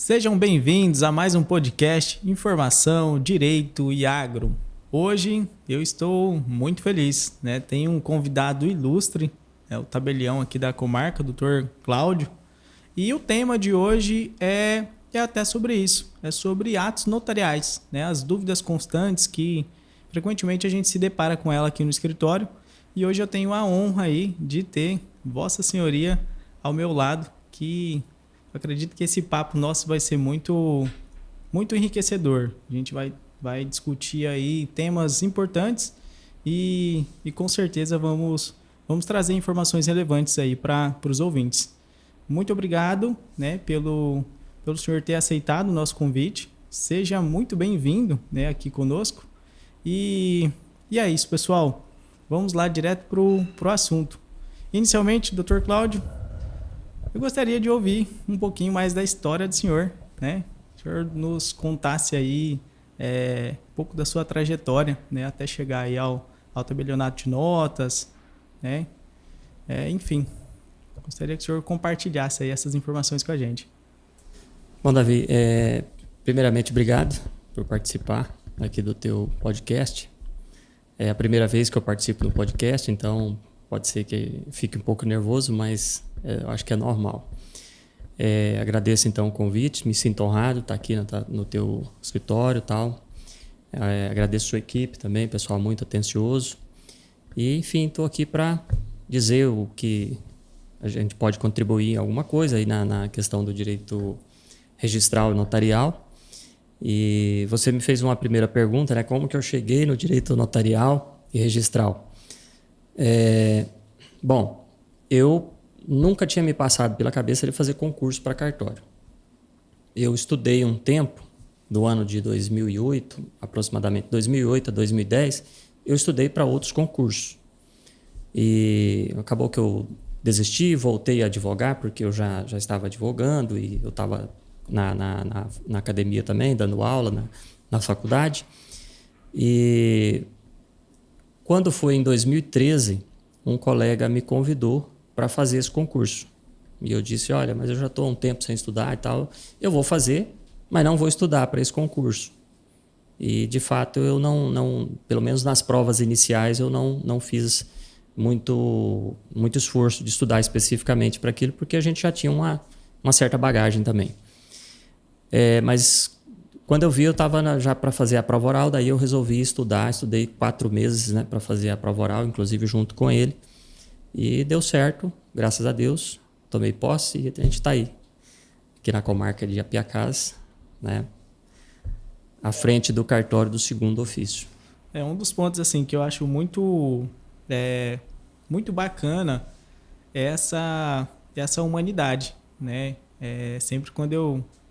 Sejam bem-vindos a mais um podcast Informação, Direito e Agro. Hoje eu estou muito feliz, né? Tenho um convidado ilustre, o tabelião aqui da comarca, o Dr. Cláudio. E o tema de hoje é até sobre isso, é sobre atos notariais, né? As dúvidas constantes que frequentemente a gente se depara com ela aqui no escritório. E hoje eu tenho a honra aí de ter Vossa Senhoria ao meu lado, que eu acredito que esse papo nosso vai ser muito enriquecedor. A gente vai discutir aí temas importantes e com certeza vamos trazer informações relevantes aí para os ouvintes. Muito obrigado, né, pelo senhor ter aceitado o nosso convite. Seja muito bem-vindo, né, aqui conosco. E é isso, pessoal. Vamos lá direto pro assunto. Inicialmente, Dr. Cláudio, eu gostaria de ouvir um pouquinho mais da história do senhor, né? O senhor nos contasse aí um pouco da sua trajetória, né? Até chegar aí ao tabelionato de notas, né? Enfim, gostaria que o senhor compartilhasse aí essas informações com a gente. Bom, Davi, primeiramente, obrigado por participar aqui do teu podcast. É a primeira vez que eu participo do podcast, então pode ser que fique um pouco nervoso, mas eu acho que é normal. Agradeço então o convite, me sinto honrado estar aqui no teu escritório e tal. Agradeço a sua equipe também, pessoal muito atencioso. E, enfim, estou aqui para dizer o que a gente pode contribuir em alguma coisa aí na questão do direito registral e notarial. E você me fez uma primeira pergunta, né? Como que eu cheguei no direito notarial e registral? Bom, eu nunca tinha me passado pela cabeça de fazer concurso para cartório. Eu estudei um tempo, do ano de 2008, aproximadamente 2008 a 2010, eu estudei para outros concursos. E acabou que eu desisti, voltei a advogar, porque eu já estava advogando e eu estava na academia também, dando aula na faculdade. E quando foi em 2013, um colega me convidou para fazer esse concurso. E eu disse, olha, mas eu já estou há um tempo sem estudar e tal, eu vou fazer, mas não vou estudar para esse concurso. E, de fato, eu não pelo menos nas provas iniciais, eu não fiz muito esforço de estudar especificamente para aquilo, porque a gente já tinha uma certa bagagem também. Mas quando eu vi, eu estava já para fazer a prova oral, daí eu resolvi estudar, estudei 4 meses, né, para fazer a prova oral, inclusive junto com ele. E deu certo, graças a Deus, tomei posse e a gente está aí, aqui na comarca de Apiacás, né, à frente do cartório do segundo ofício. É um dos pontos assim que eu acho muito bacana essa humanidade, né? Sempre quando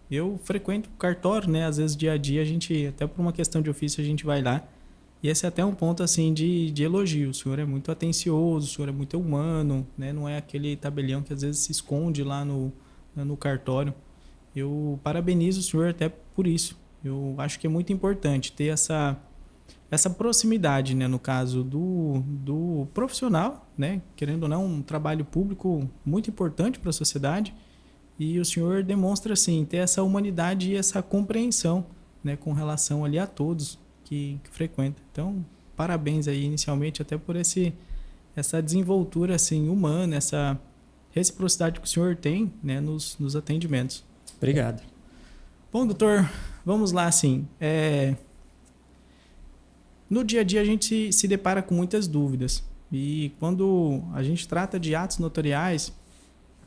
eu frequento o cartório, né? Às vezes dia a dia a gente, até por uma questão de ofício, a gente vai lá. E esse é até um ponto assim de elogio. O senhor é muito atencioso, o senhor é muito humano, né? Não é aquele tabelião que às vezes se esconde lá no cartório. Eu parabenizo o senhor até por isso. Eu acho que é muito importante ter essa proximidade, né? No caso do profissional, né? Querendo ou não, um trabalho público muito importante para a sociedade. E o senhor demonstra, assim, ter essa humanidade e essa compreensão, né, com relação ali a todos que frequentam. Então, parabéns aí inicialmente até por essa desenvoltura, assim, humana, essa reciprocidade que o senhor tem, né, nos atendimentos. Obrigado. Bom, doutor, vamos lá, assim. No dia a dia a gente se depara com muitas dúvidas. E quando a gente trata de atos notariais,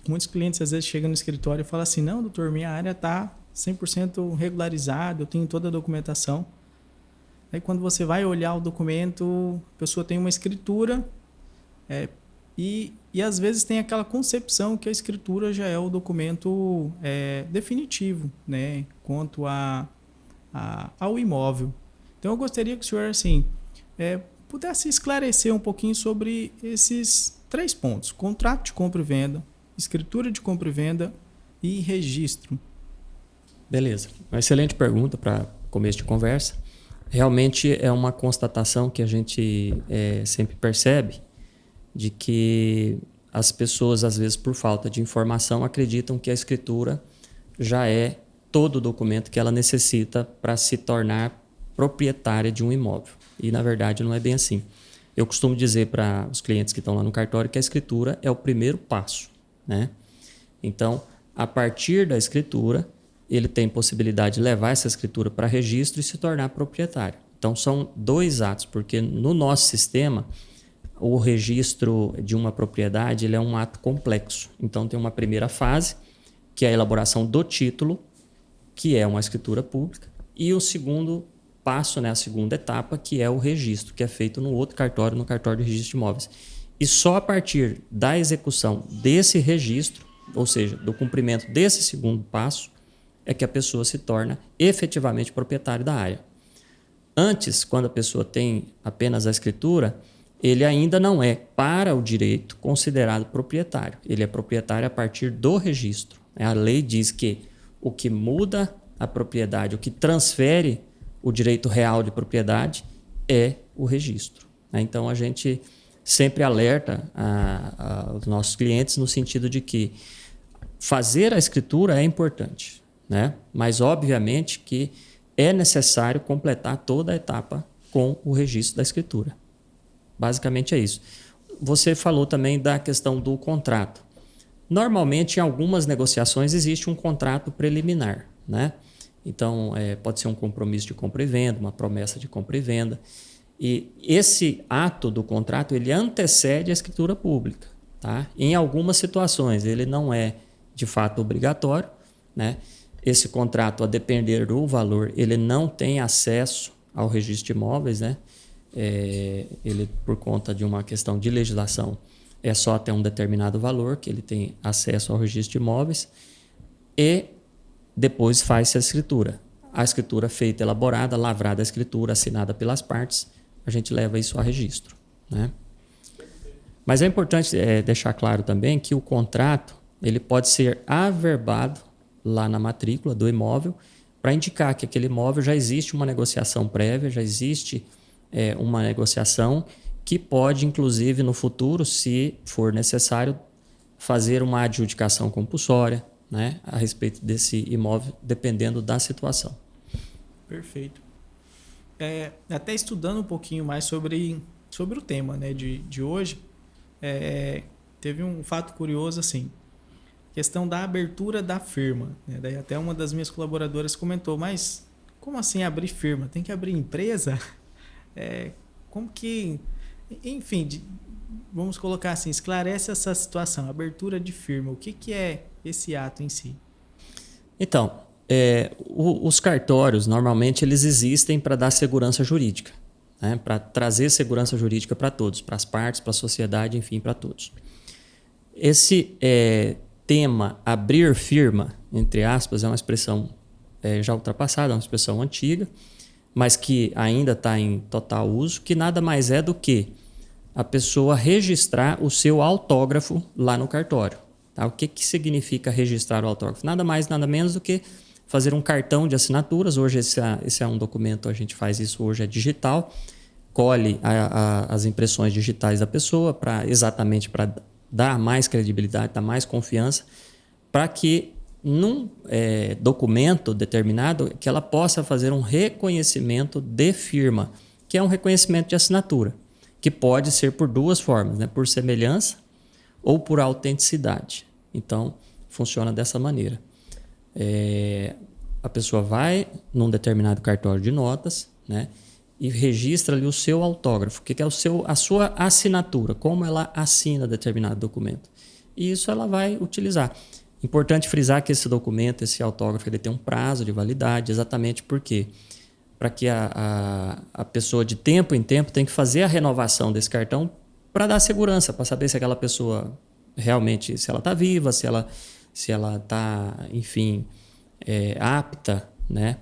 muitos clientes às vezes chegam no escritório e falam assim, não, doutor, minha área está 100% regularizada, eu tenho toda a documentação. Aí quando você vai olhar o documento, a pessoa tem uma escritura e às vezes tem aquela concepção que a escritura já é o documento definitivo, né, quanto ao imóvel. Então eu gostaria que o senhor assim, pudesse esclarecer um pouquinho sobre esses 3 pontos: contrato de compra e venda, escritura de compra e venda e registro. Beleza. Uma excelente pergunta para começo de conversa. Realmente é uma constatação que a gente sempre percebe de que as pessoas, às vezes, por falta de informação, acreditam que a escritura já é todo o documento que ela necessita para se tornar proprietária de um imóvel. E, na verdade, não é bem assim. Eu costumo dizer para os clientes que estão lá no cartório que a escritura é o primeiro passo, né? Então, a partir da escritura, ele tem possibilidade de levar essa escritura para registro e se tornar proprietário. Então, são 2 atos, porque no nosso sistema, o registro de uma propriedade ele é um ato complexo. Então, tem uma primeira fase, que é a elaboração do título, que é uma escritura pública, e o segundo passo, né, a segunda etapa, que é o registro, que é feito no outro cartório, no cartório de registro de imóveis. E só a partir da execução desse registro, ou seja, do cumprimento desse segundo passo, é que a pessoa se torna efetivamente proprietário da área. Antes, quando a pessoa tem apenas a escritura, ele ainda não é, para o direito, considerado proprietário. Ele é proprietário a partir do registro. A lei diz que o que muda a propriedade, o que transfere o direito real de propriedade é o registro. Então, a gente sempre alerta os nossos clientes no sentido de que fazer a escritura é importante, né? Mas, obviamente, que é necessário completar toda a etapa com o registro da escritura. Basicamente é isso. Você falou também da questão do contrato. Normalmente, em algumas negociações, existe um contrato preliminar, né? Então, pode ser um compromisso de compra e venda, uma promessa de compra e venda. E esse ato do contrato, ele antecede a escritura pública, tá? Em algumas situações, ele não é, de fato, obrigatório, né? Esse contrato, a depender do valor, ele não tem acesso ao registro de imóveis, né? Ele, por conta de uma questão de legislação, é só até um determinado valor que ele tem acesso ao registro de imóveis e depois faz-se a escritura. A escritura feita, elaborada, lavrada a escritura, assinada pelas partes, a gente leva isso a registro, né? Mas é importante deixar claro também que o contrato ele pode ser averbado lá na matrícula do imóvel para indicar que aquele imóvel já existe uma negociação prévia, já existe uma negociação que pode, inclusive, no futuro, se for necessário, fazer uma adjudicação compulsória, né, a respeito desse imóvel, dependendo da situação. Perfeito. Até estudando um pouquinho mais sobre o tema, né, de hoje, teve um fato curioso, assim, questão da abertura da firma, né? Daí até uma das minhas colaboradoras comentou, mas como assim abrir firma? Tem que abrir empresa? Como que... Enfim, vamos colocar assim, esclarece essa situação, abertura de firma. O que é esse ato em si? Então, os cartórios, normalmente, eles existem para dar segurança jurídica, né? Para trazer segurança jurídica para todos, para as partes, para a sociedade, enfim, para todos. Esse tema, abrir firma, entre aspas, é uma expressão já ultrapassada, é uma expressão antiga, mas que ainda está em total uso, que nada mais é do que a pessoa registrar o seu autógrafo lá no cartório. Tá? O que significa registrar o autógrafo? Nada mais, nada menos do que fazer um cartão de assinaturas. Hoje esse é um documento, a gente faz isso hoje, é digital, colhe as impressões digitais da pessoa exatamente para dar mais credibilidade, dar mais confiança, para que num documento determinado que ela possa fazer um reconhecimento de firma, que é um reconhecimento de assinatura, que pode ser por 2 formas, né? Por semelhança ou por autenticidade. Então, funciona dessa maneira. A pessoa vai num determinado cartório de notas, né? E registra ali o seu autógrafo, que é a sua assinatura, como ela assina determinado documento. E isso ela vai utilizar. Importante frisar que esse documento, esse autógrafo, ele tem um prazo de validade, exatamente por quê? Para que a pessoa de tempo em tempo tem que fazer a renovação desse cartão para dar segurança, para saber se aquela pessoa realmente, se ela está viva, se ela está, enfim, apta, né,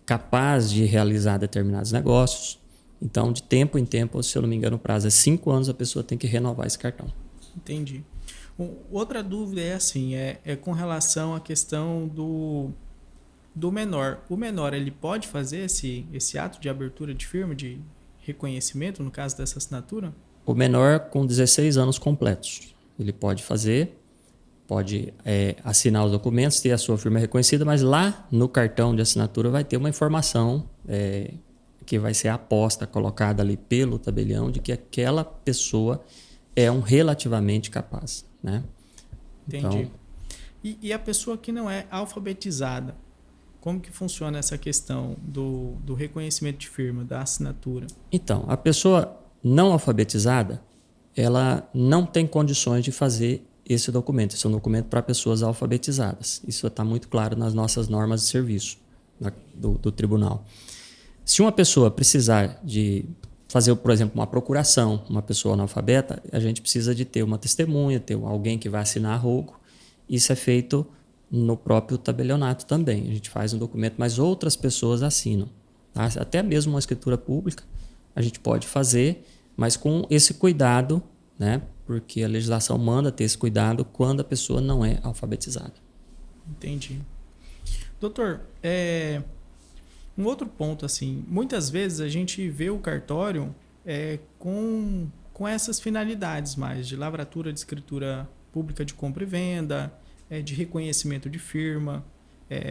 capaz de realizar determinados negócios. Então, de tempo em tempo, se eu não me engano, o prazo é 5 anos, a pessoa tem que renovar esse cartão. Entendi. Outra dúvida é assim, com relação à questão do menor. O menor, ele pode fazer esse ato de abertura de firma, de reconhecimento, no caso dessa assinatura? O menor com 16 anos completos. Ele pode fazer pode assinar os documentos, ter a sua firma reconhecida, mas lá no cartão de assinatura vai ter uma informação que vai ser aposta, colocada ali pelo tabelião, de que aquela pessoa é um relativamente capaz, né? Entendi. Então, E a pessoa que não é alfabetizada, como que funciona essa questão do reconhecimento de firma, da assinatura? então, a pessoa não alfabetizada, ela não tem condições de fazer esse documento. Esse é um documento para pessoas alfabetizadas. Isso está muito claro nas nossas normas de serviço do tribunal. Se uma pessoa precisar de fazer, por exemplo, uma procuração, uma pessoa analfabeta, a gente precisa de ter uma testemunha, ter alguém que vai assinar a rogo. Isso é feito no próprio tabelionato também. A gente faz um documento, mas outras pessoas assinam. Tá? Até mesmo uma escritura pública a gente pode fazer, mas com esse cuidado, né? Porque a legislação manda ter esse cuidado quando a pessoa não é alfabetizada. Entendi. Doutor, um outro ponto, assim, muitas vezes a gente vê o cartório com essas finalidades mais de lavratura de escritura pública de compra e venda, de reconhecimento de firma,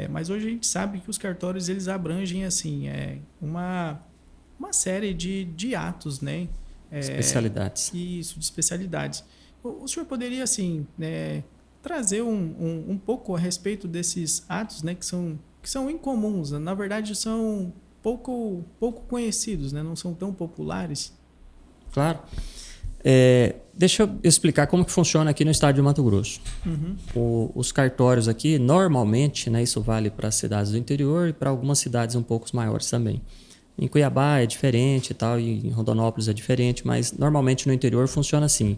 mas hoje a gente sabe que os cartórios eles abrangem assim, uma série de atos, né? Especialidades. Isso, de especialidades. O senhor poderia, assim, trazer um pouco a respeito desses atos, né, que são incomuns, na verdade são pouco conhecidos, né, não são tão populares? Claro. Deixa eu explicar como que funciona aqui no estado de Mato Grosso. Uhum. Os cartórios aqui, normalmente, né, isso vale para as cidades do interior e para algumas cidades um pouco maiores também. Em Cuiabá é diferente e tal, e em Rondonópolis é diferente, mas normalmente no interior funciona assim.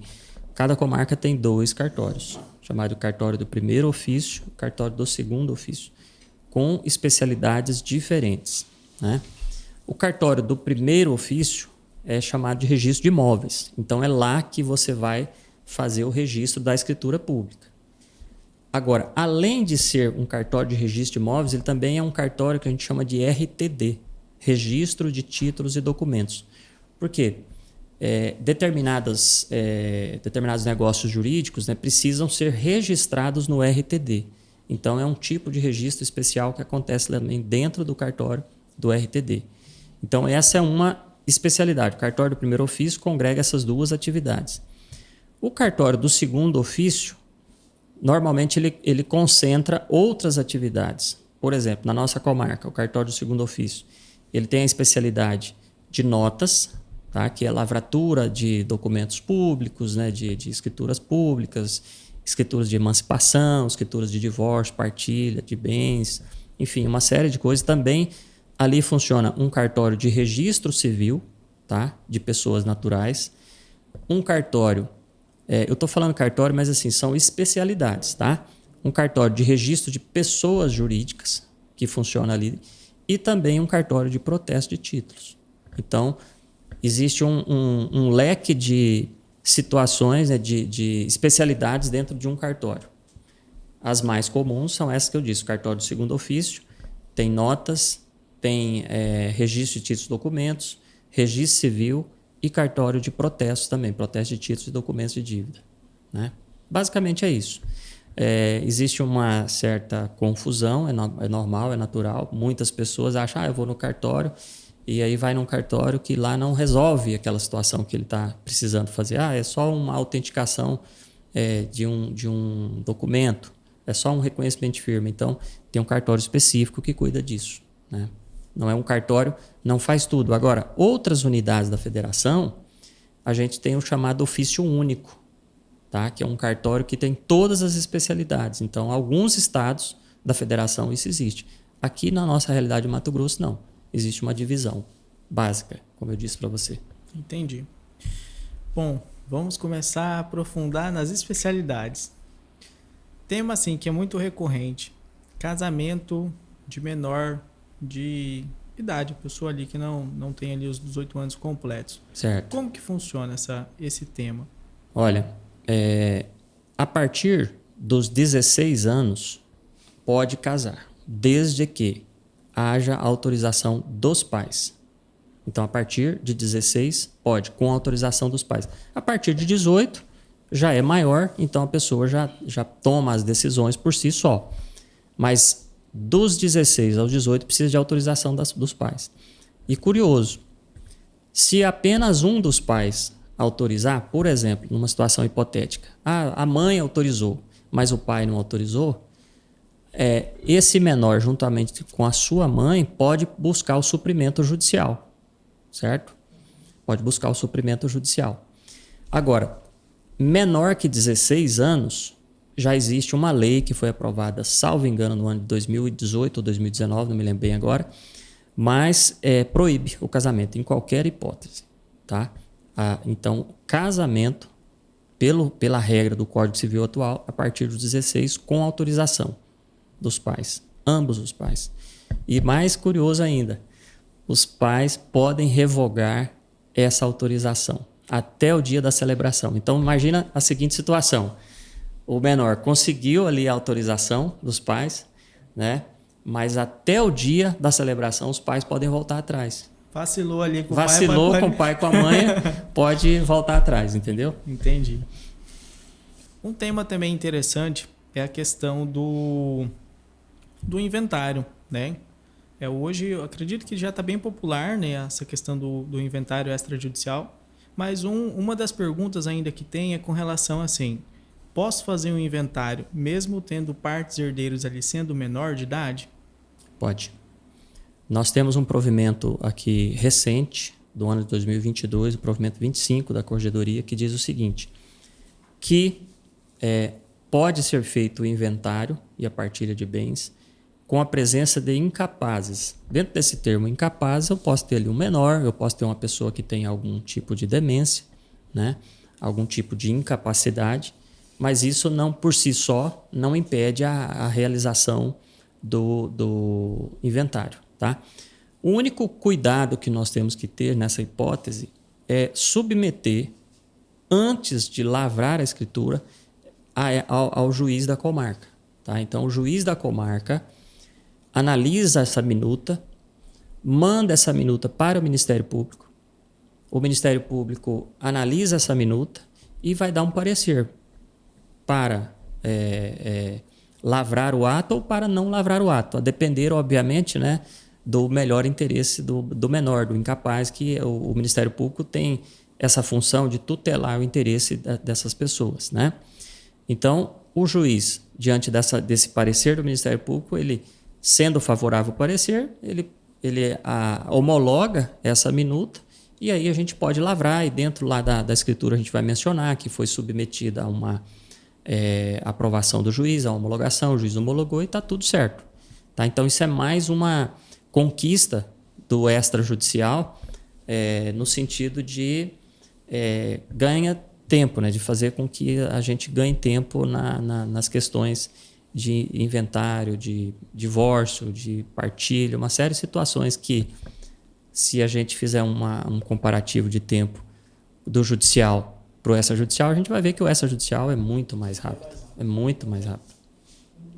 Cada comarca tem 2 cartórios, chamado cartório do primeiro ofício, cartório do segundo ofício, com especialidades diferentes, né? O cartório do primeiro ofício é chamado de registro de imóveis. Então é lá que você vai fazer o registro da escritura pública. Agora, além de ser um cartório de registro de imóveis, ele também é um cartório que a gente chama de RTD, Registro de Títulos e Documentos. Por quê? Determinados negócios jurídicos, né, precisam ser registrados no RTD. Então, é um tipo de registro especial que acontece também dentro do cartório do RTD. Então, essa é uma especialidade. O cartório do primeiro ofício congrega essas 2 atividades. O cartório do segundo ofício, normalmente, ele concentra outras atividades. Por exemplo, na nossa comarca, o cartório do segundo ofício, ele tem a especialidade de notas, tá? Que é lavratura de documentos públicos, né? de escrituras públicas, escrituras de emancipação, escrituras de divórcio, partilha de bens, enfim, uma série de coisas. Também ali funciona um cartório de registro civil, tá? De pessoas naturais, um cartório, eu estou falando cartório, mas assim, são especialidades, tá? Um cartório de registro de pessoas jurídicas, que funciona ali, e também um cartório de protesto de títulos. Então, existe um leque de situações, né, de especialidades dentro de um cartório. As mais comuns são essas que eu disse. O cartório do segundo ofício tem notas, tem registro de títulos e documentos, registro civil e cartório de protestos também, protesto de títulos e documentos de dívida, né? Basicamente é isso. Existe uma certa confusão, é normal, é natural. Muitas pessoas acham, eu vou no cartório, e aí vai num cartório que lá não resolve aquela situação que ele está precisando fazer. É só uma autenticação de um documento, é só um reconhecimento de firma. Então, tem um cartório específico que cuida disso, né? Não é um cartório, não faz tudo. Agora, outras unidades da federação, a gente tem o chamado ofício único, tá? Que é um cartório que tem todas as especialidades. Então, alguns estados da federação isso existe. Aqui na nossa realidade de Mato Grosso, não. Existe uma divisão básica, como eu disse para você. Entendi. Bom, vamos começar a aprofundar nas especialidades. Tema assim que é muito recorrente: casamento de menor de idade, pessoa ali que não tem ali os 18 anos completos. Certo. Como que funciona esse tema? Olha, a partir dos 16 anos pode casar, desde que haja autorização dos pais. Então, a partir de 16, pode, com autorização dos pais. A partir de 18, já é maior, então a pessoa já toma as decisões por si só. Mas dos 16 aos 18 precisa de autorização dos pais. E curioso, se apenas um dos pais autorizar, por exemplo, numa situação hipotética, a mãe autorizou, mas o pai não autorizou, esse menor, juntamente com a sua mãe, pode buscar o suprimento judicial, certo? Pode buscar o suprimento judicial. Agora, menor que 16 anos, já existe uma lei que foi aprovada, salvo engano, no ano de 2018 ou 2019, não me lembro bem agora, mas proíbe o casamento em qualquer hipótese, tá? Então, casamento, pela regra do Código Civil atual, a partir dos 16, com autorização dos pais, ambos os pais. E mais curioso ainda, os pais podem revogar essa autorização até o dia da celebração. Então, imagina a seguinte situação. O menor conseguiu ali a autorização dos pais, né? Mas até o dia da celebração os pais podem voltar atrás. Vacilou ali com o pai e com a mãe, pode voltar atrás, entendeu? Entendi. Um tema também interessante é a questão do inventário, né? Hoje, eu acredito que já está bem popular, né, essa questão do inventário extrajudicial, mas uma das perguntas ainda que tem é com relação assim, posso fazer um inventário mesmo tendo partes herdeiros ali sendo menor de idade? Pode. Nós temos um provimento aqui recente, do ano de 2022, o provimento 25 da Corregedoria, que diz o seguinte, que pode ser feito o inventário e a partilha de bens com a presença de incapazes. Dentro desse termo incapaz, eu posso ter ali um menor, eu posso ter uma pessoa que tem algum tipo de demência, né? Algum tipo de incapacidade, mas isso não por si só não impede a realização do inventário, tá? O único cuidado que nós temos que ter nessa hipótese é submeter, antes de lavrar a escritura, ao juiz da comarca, tá? Então, o juiz da comarca analisa essa minuta, manda essa minuta para o Ministério Público, o Ministério Público analisa essa minuta e vai dar um parecer para lavrar o ato ou para não lavrar o ato, a depender, obviamente, né, do melhor interesse do menor, do incapaz, que o Ministério Público tem essa função de tutelar o interesse dessas pessoas, né? Então, o juiz, diante desse parecer do Ministério Público, ele, sendo favorável ao parecer, ele homologa essa minuta e aí a gente pode lavrar, e dentro lá da escritura a gente vai mencionar que foi submetida a uma aprovação do juiz, a homologação, o juiz homologou e está tudo certo. Tá? Então, isso é mais uma conquista do extrajudicial, no sentido de ganha tempo, né? De fazer com que a gente ganhe tempo nas questões de inventário, de divórcio, de partilha, uma série de situações que, se a gente fizer um comparativo de tempo do judicial para o extrajudicial, a gente vai ver que o extrajudicial é muito mais rápido. É muito mais rápido.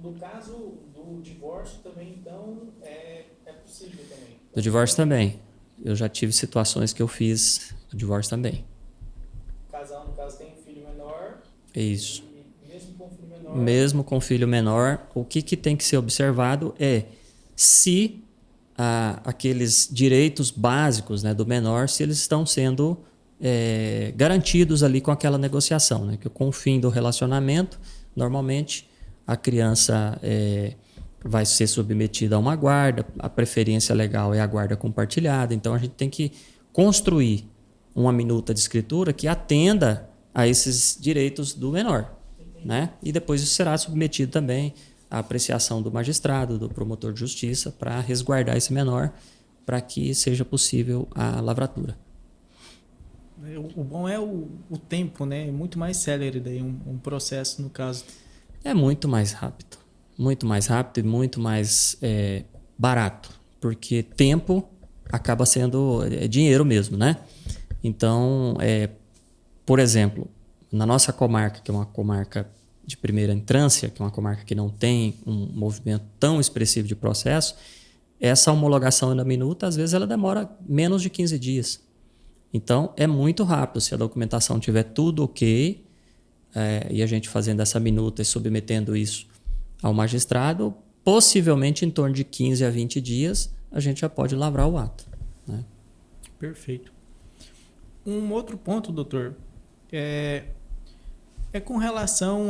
No caso do divórcio também, então, é possível também? Do divórcio também. Eu já tive situações que eu fiz o divórcio também. O casal, no caso, tem um filho menor. É isso. E mesmo com filho menor... Mesmo com filho menor, o que tem que ser observado é se aqueles direitos básicos, né, do menor, se eles estão sendo garantidos ali com aquela negociação, né? Que com o fim do relacionamento, normalmente a criança vai ser submetida a uma guarda, a preferência legal é a guarda compartilhada, então a gente tem que construir uma minuta de escritura que atenda a esses direitos do menor, né? E depois isso será submetido também à apreciação do magistrado, do promotor de justiça, para resguardar esse menor, para que seja possível a lavratura. O bom é o tempo, né? É muito mais célere daí um processo, no caso. É muito mais rápido e muito mais barato, porque tempo acaba sendo dinheiro mesmo, né? Então, por exemplo, na nossa comarca, que é uma comarca de primeira entrância, que é uma comarca que não tem um movimento tão expressivo de processo, essa homologação da minuta, às vezes, ela demora menos de 15 dias. Então, é muito rápido. Se a documentação tiver tudo ok, e a gente fazendo essa minuta e submetendo isso ao magistrado, possivelmente em torno de 15 a 20 dias, a gente já pode lavrar o ato. Né? Perfeito. Um outro ponto, doutor, é com relação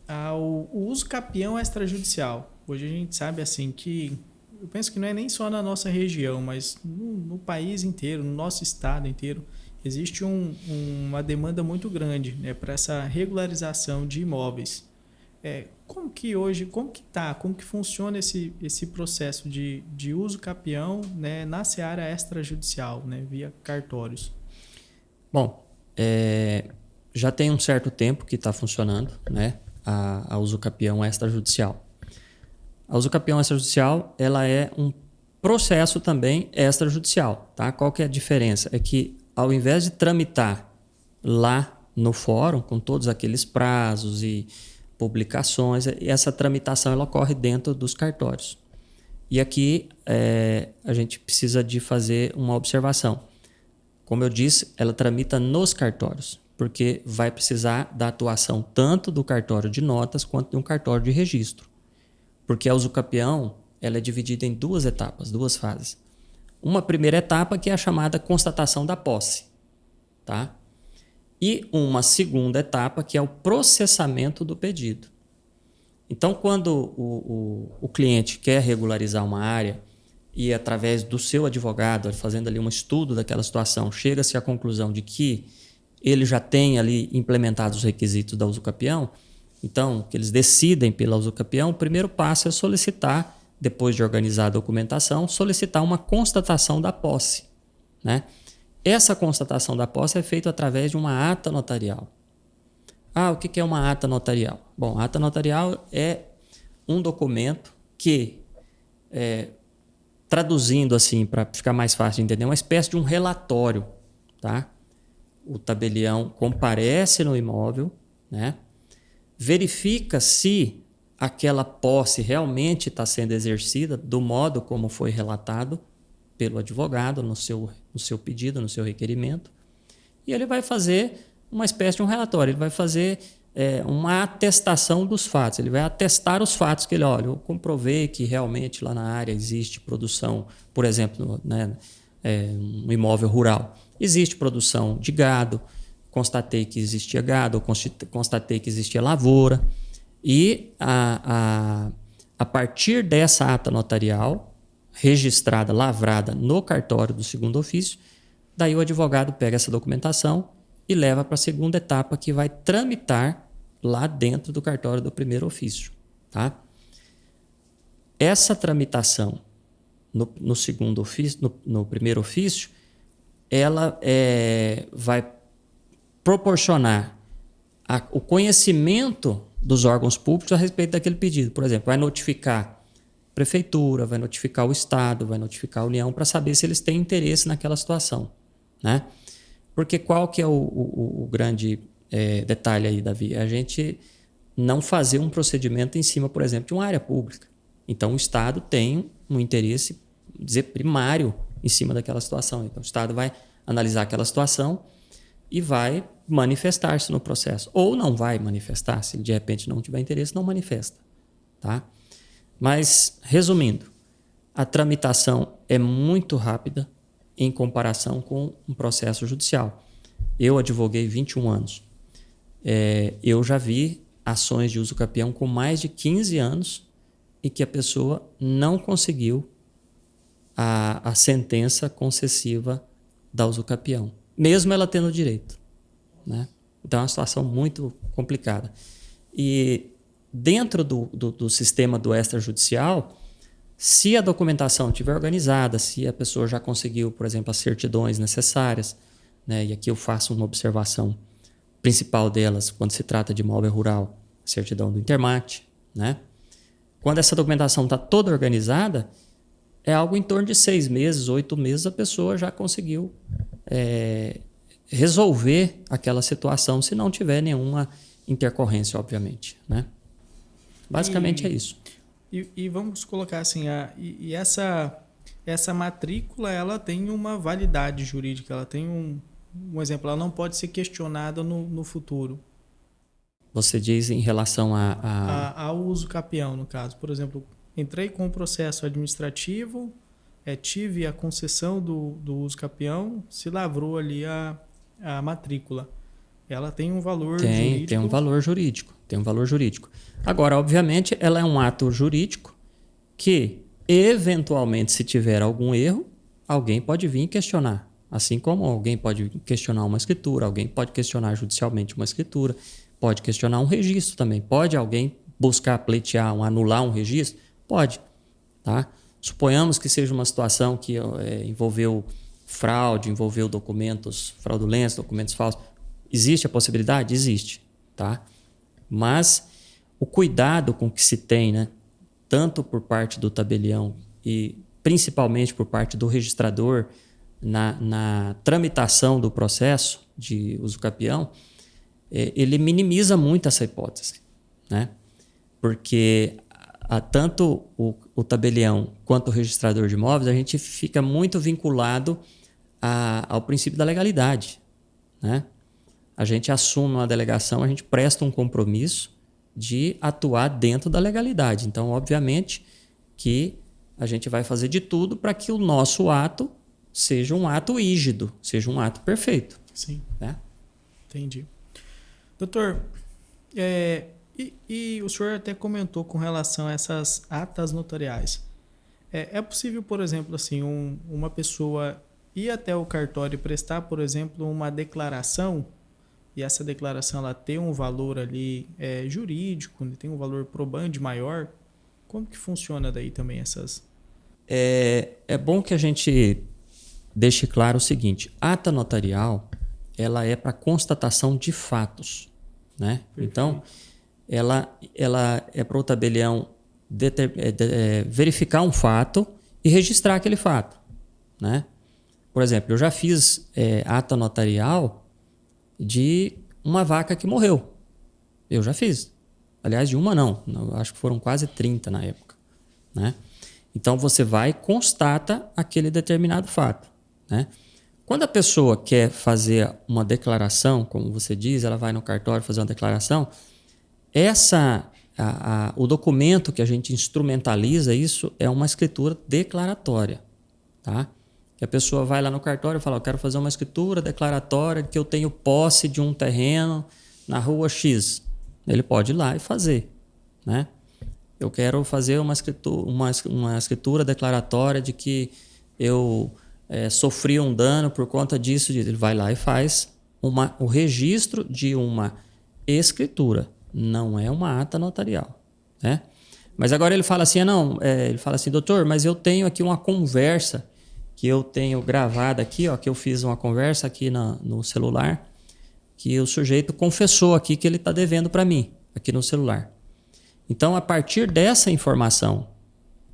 ao uso capião extrajudicial. Hoje a gente sabe assim que, eu penso que não é nem só na nossa região, mas no país inteiro, no nosso estado inteiro, existe uma demanda muito grande, né, para essa regularização de imóveis. Como que funciona esse processo de uso capião, né, na seara extrajudicial, né, via cartórios? Bom, já tem um certo tempo que está funcionando, né, a uso capião extrajudicial. A uso capião extrajudicial, ela é um processo também extrajudicial. Tá? Qual que é a diferença? É que ao invés de tramitar lá no fórum, com todos aqueles prazos e publicações, essa tramitação ela ocorre dentro dos cartórios. E aqui a gente precisa de fazer uma observação. Como eu disse, ela tramita nos cartórios, porque vai precisar da atuação tanto do cartório de notas quanto de um cartório de registro. Porque a uso capião ela é dividida em duas etapas, duas fases. Uma primeira etapa que é a chamada constatação da posse. Tá? E uma segunda etapa que é o processamento do pedido. Então, quando o cliente quer regularizar uma área e através do seu advogado, fazendo ali um estudo daquela situação, chega-se à conclusão de que ele já tem ali implementados os requisitos da uso capião, então, que eles decidem pela uso capião, o primeiro passo é solicitar, depois de organizar a documentação, solicitar uma constatação da posse. Né? Essa constatação da posse é feita através de uma ata notarial. O que é uma ata notarial? Bom, a ata notarial é um documento que, traduzindo assim, para ficar mais fácil de entender, é uma espécie de um relatório. Tá? O tabelião comparece no imóvel, né? Verifica se aquela posse realmente está sendo exercida do modo como foi relatado pelo advogado no seu pedido, no seu requerimento, e ele vai fazer uma espécie de um relatório, ele vai fazer uma atestação dos fatos, ele vai atestar os fatos que eu comprovei que realmente lá na área existe produção, por exemplo, né, um imóvel rural, existe produção de gado, constatei que existia gado, constatei que existia lavoura, e a partir dessa ata notarial, registrada, lavrada no cartório do segundo ofício, daí o advogado pega essa documentação e leva para a segunda etapa, que vai tramitar lá dentro do cartório do primeiro ofício. Tá? Essa tramitação no segundo ofício, no primeiro ofício, ela vai proporcionar o conhecimento dos órgãos públicos a respeito daquele pedido. Por exemplo, vai notificar a prefeitura, vai notificar o Estado, vai notificar a União para saber se eles têm interesse naquela situação. Né? Porque qual que é o grande detalhe aí, Davi? A gente não fazer um procedimento em cima, por exemplo, de uma área pública. Então, o Estado tem um interesse, dizer, primário em cima daquela situação. Então, o Estado vai analisar aquela situação e vai manifestar-se no processo. Ou não vai manifestar, se ele de repente não tiver interesse, não manifesta. Tá? Mas, resumindo, a tramitação é muito rápida em comparação com um processo judicial. Eu advoguei 21 anos. Eu já vi ações de uso capião com mais de 15 anos e que a pessoa não conseguiu a sentença concessiva da uso capião, mesmo ela tendo direito. Né? Então é uma situação muito complicada. E dentro do sistema do extrajudicial, se a documentação estiver organizada, se a pessoa já conseguiu, por exemplo, as certidões necessárias, né? E aqui eu faço uma observação principal delas quando se trata de imóvel rural, a certidão do Intermate. Né? Quando essa documentação está toda organizada, é algo em torno de 6 meses, 8 meses, a pessoa já conseguiu resolver aquela situação, se não tiver nenhuma intercorrência, obviamente. Né? Basicamente é isso. E vamos colocar assim, essa matrícula ela tem uma validade jurídica, ela tem um exemplo, ela não pode ser questionada no futuro. Você diz em relação Ao uso capião, no caso. Por exemplo, entrei com o processo administrativo, tive a concessão do uso capião, se lavrou ali a matrícula. Ela tem um valor jurídico? Tem um valor jurídico. Tem um valor jurídico. Agora, obviamente, ela é um ato jurídico que, eventualmente, se tiver algum erro, alguém pode vir questionar. Assim como alguém pode questionar uma escritura, alguém pode questionar judicialmente uma escritura, pode questionar um registro também. Pode alguém buscar pleitear, anular um registro? Pode. Tá? Suponhamos que seja uma situação que envolveu fraude, envolveu documentos fraudulentos, documentos falsos. Existe a possibilidade? Existe. Tá? Mas o cuidado com que se tem, né, tanto por parte do tabelião e principalmente por parte do registrador na tramitação do processo de uso capião, ele minimiza muito essa hipótese, né? Porque tanto o tabelião quanto o registrador de imóveis, a gente fica muito vinculado ao princípio da legalidade, né? A gente assume uma delegação, a gente presta um compromisso de atuar dentro da legalidade. Então, obviamente, que a gente vai fazer de tudo para que o nosso ato seja um ato rígido, seja um ato perfeito. Sim. Né? Entendi. Doutor, e o senhor até comentou com relação a essas atas notariais. É possível, por exemplo, assim, uma pessoa ir até o cartório e prestar, por exemplo, uma declaração, e essa declaração ela ter um valor ali jurídico, tem um valor probante maior? Como que funciona daí também essas? É bom que a gente deixe claro o seguinte: ata notarial ela é para constatação de fatos, né? Perfeito. Então, ela é para o tabelião verificar um fato e registrar aquele fato, né? Por exemplo, eu já fiz ata notarial de uma vaca que morreu. Eu já fiz. Aliás, de uma não. Acho que foram quase 30 na época, né? Então, você vai e constata aquele determinado fato, né? Quando a pessoa quer fazer uma declaração, como você diz, ela vai no cartório fazer uma declaração, o documento que a gente instrumentaliza isso é uma escritura declaratória, tá? Que a pessoa vai lá no cartório e fala: eu quero fazer uma escritura declaratória de que eu tenho posse de um terreno na rua X. Ele pode ir lá e fazer, né? Eu quero fazer uma escritura declaratória de que eu sofri um dano por conta disso. Ele vai lá e faz o registro de uma escritura. Não é uma ata notarial, né? Mas agora ele fala assim, ele fala assim: doutor, mas eu tenho aqui uma conversa que eu tenho gravada aqui, ó, que eu fiz uma conversa aqui no celular, que o sujeito confessou aqui que ele está devendo para mim, aqui no celular. Então, a partir dessa informação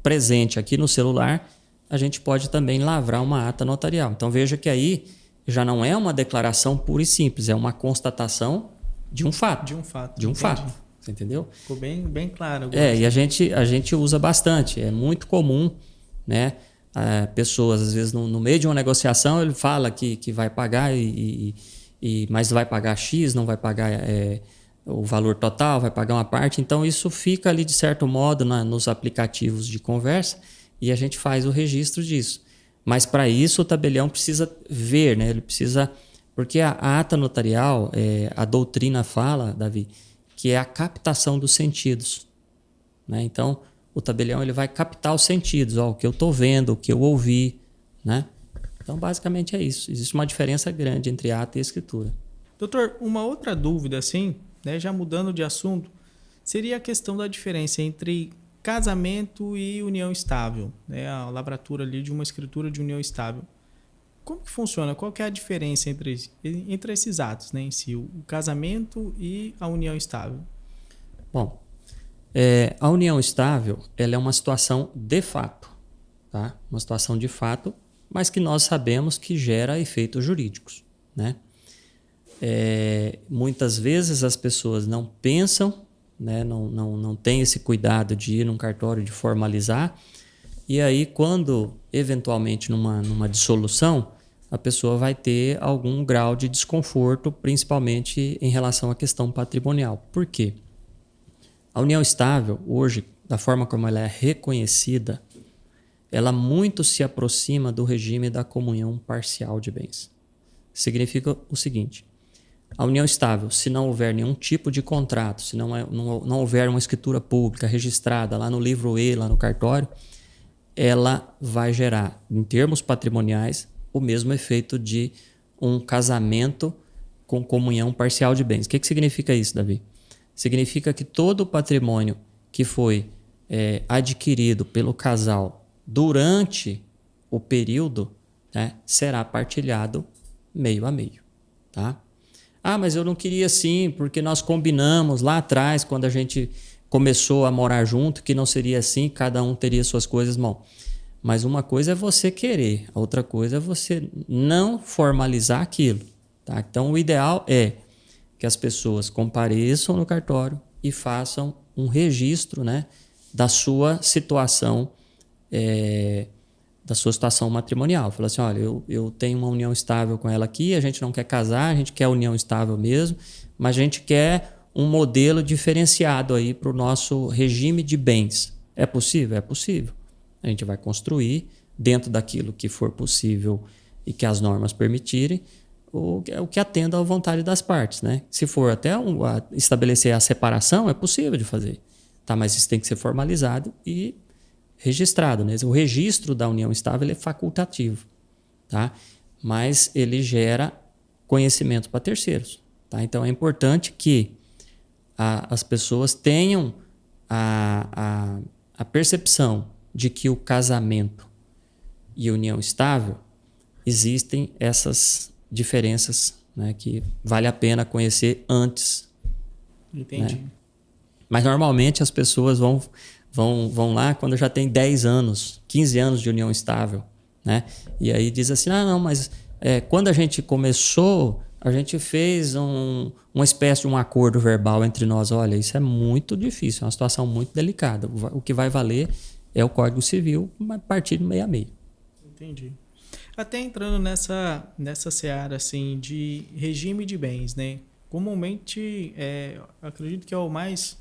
presente aqui no celular, a gente pode também lavrar uma ata notarial. Então, veja que aí já não é uma declaração pura e simples, é uma constatação de um fato. De um fato. De um Entendi. fato. Você entendeu? Ficou bem claro. E a gente usa bastante. É muito comum, né? Pessoas, às vezes, no meio de uma negociação, ele fala que vai pagar, mas vai pagar X, não vai pagar o valor total, vai pagar uma parte. Então, isso fica ali, de certo modo, nos aplicativos de conversa, e a gente faz o registro disso. Mas, para isso, o tabelião precisa ver, né? Ele precisa... Porque a ata notarial, a doutrina fala, Davi, que é a captação dos sentidos, né? Então, o tabelião ele vai captar os sentidos, o que eu estou vendo, o que eu ouvi, né? Então, basicamente é isso. Existe uma diferença grande entre ata e escritura. Doutor, uma outra dúvida, assim, né, já mudando de assunto, seria a questão da diferença entre casamento e união estável, né? A lavratura ali de uma escritura de união estável. Como que funciona? Qual que é a diferença entre esses atos, né, em si, o casamento e a união estável? Bom, a união estável ela é uma situação de fato, tá? Uma situação de fato, mas que nós sabemos que gera efeitos jurídicos, né? Muitas vezes as pessoas não pensam, né? Não têm esse cuidado de ir num cartório, de formalizar, e aí quando, eventualmente, numa dissolução, a pessoa vai ter algum grau de desconforto, principalmente em relação à questão patrimonial. Por quê? A união estável, hoje, da forma como ela é reconhecida, ela muito se aproxima do regime da comunhão parcial de bens. Significa o seguinte: a união estável, se não houver nenhum tipo de contrato, se não houver uma escritura pública registrada lá no livro E, lá no cartório, ela vai gerar, em termos patrimoniais, o mesmo efeito de um casamento com comunhão parcial de bens. O que significa isso, Davi? Significa que todo o patrimônio que foi adquirido pelo casal durante o período, né, será partilhado meio a meio. Tá? Ah, mas eu não queria assim, porque nós combinamos lá atrás, quando a gente começou a morar junto, que não seria assim, cada um teria suas coisas. Bom, mas uma coisa é você querer, a outra coisa é você não formalizar aquilo. Tá? Então, o ideal é que as pessoas compareçam no cartório e façam um registro, né, da sua situação matrimonial. Fala assim, olha, eu tenho uma união estável com ela aqui, a gente não quer casar, a gente quer união estável mesmo, mas a gente quer um modelo diferenciado aí para o nosso regime de bens. É possível? É possível. A gente vai construir, dentro daquilo que for possível e que as normas permitirem, o que atenda à vontade das partes. Né? Se for até estabelecer a separação, é possível de fazer. Tá? Mas isso tem que ser formalizado e registrado. Né? O registro da união estável é facultativo, tá? Mas ele gera conhecimento para terceiros. Tá? Então é importante que as pessoas tenham a percepção de que o casamento e união estável existem essas diferenças, né, que vale a pena conhecer antes. Entendi. Né? Mas normalmente as pessoas vão lá quando já tem 10 anos, 15 anos de união estável. Né? E aí diz assim, não, mas quando a gente começou, a gente fez uma espécie de um acordo verbal entre nós. Olha, isso é muito difícil, é uma situação muito delicada. O que vai valer é o Código Civil, mas partir meio a meio. Entendi. Até entrando nessa seara assim, de regime de bens, né? Comumente, acredito que o mais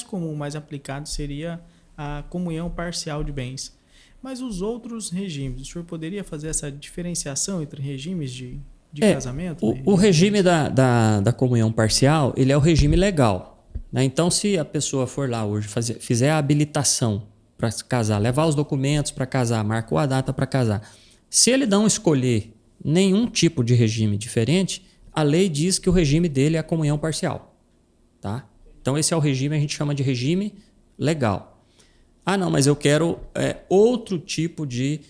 comum, mais aplicado seria a comunhão parcial de bens. Mas os outros regimes, o senhor poderia fazer essa diferenciação entre regimes de casamento? O regime da comunhão parcial, ele é o regime legal. Né? Então, se a pessoa for lá hoje fizer a habilitação para casar, levar os documentos para casar, marcou a data para casar, se ele não escolher nenhum tipo de regime diferente, a lei diz que o regime dele é a comunhão parcial. Tá? Então, esse é o regime, a gente chama de regime legal. Ah, não, mas eu quero outro tipo de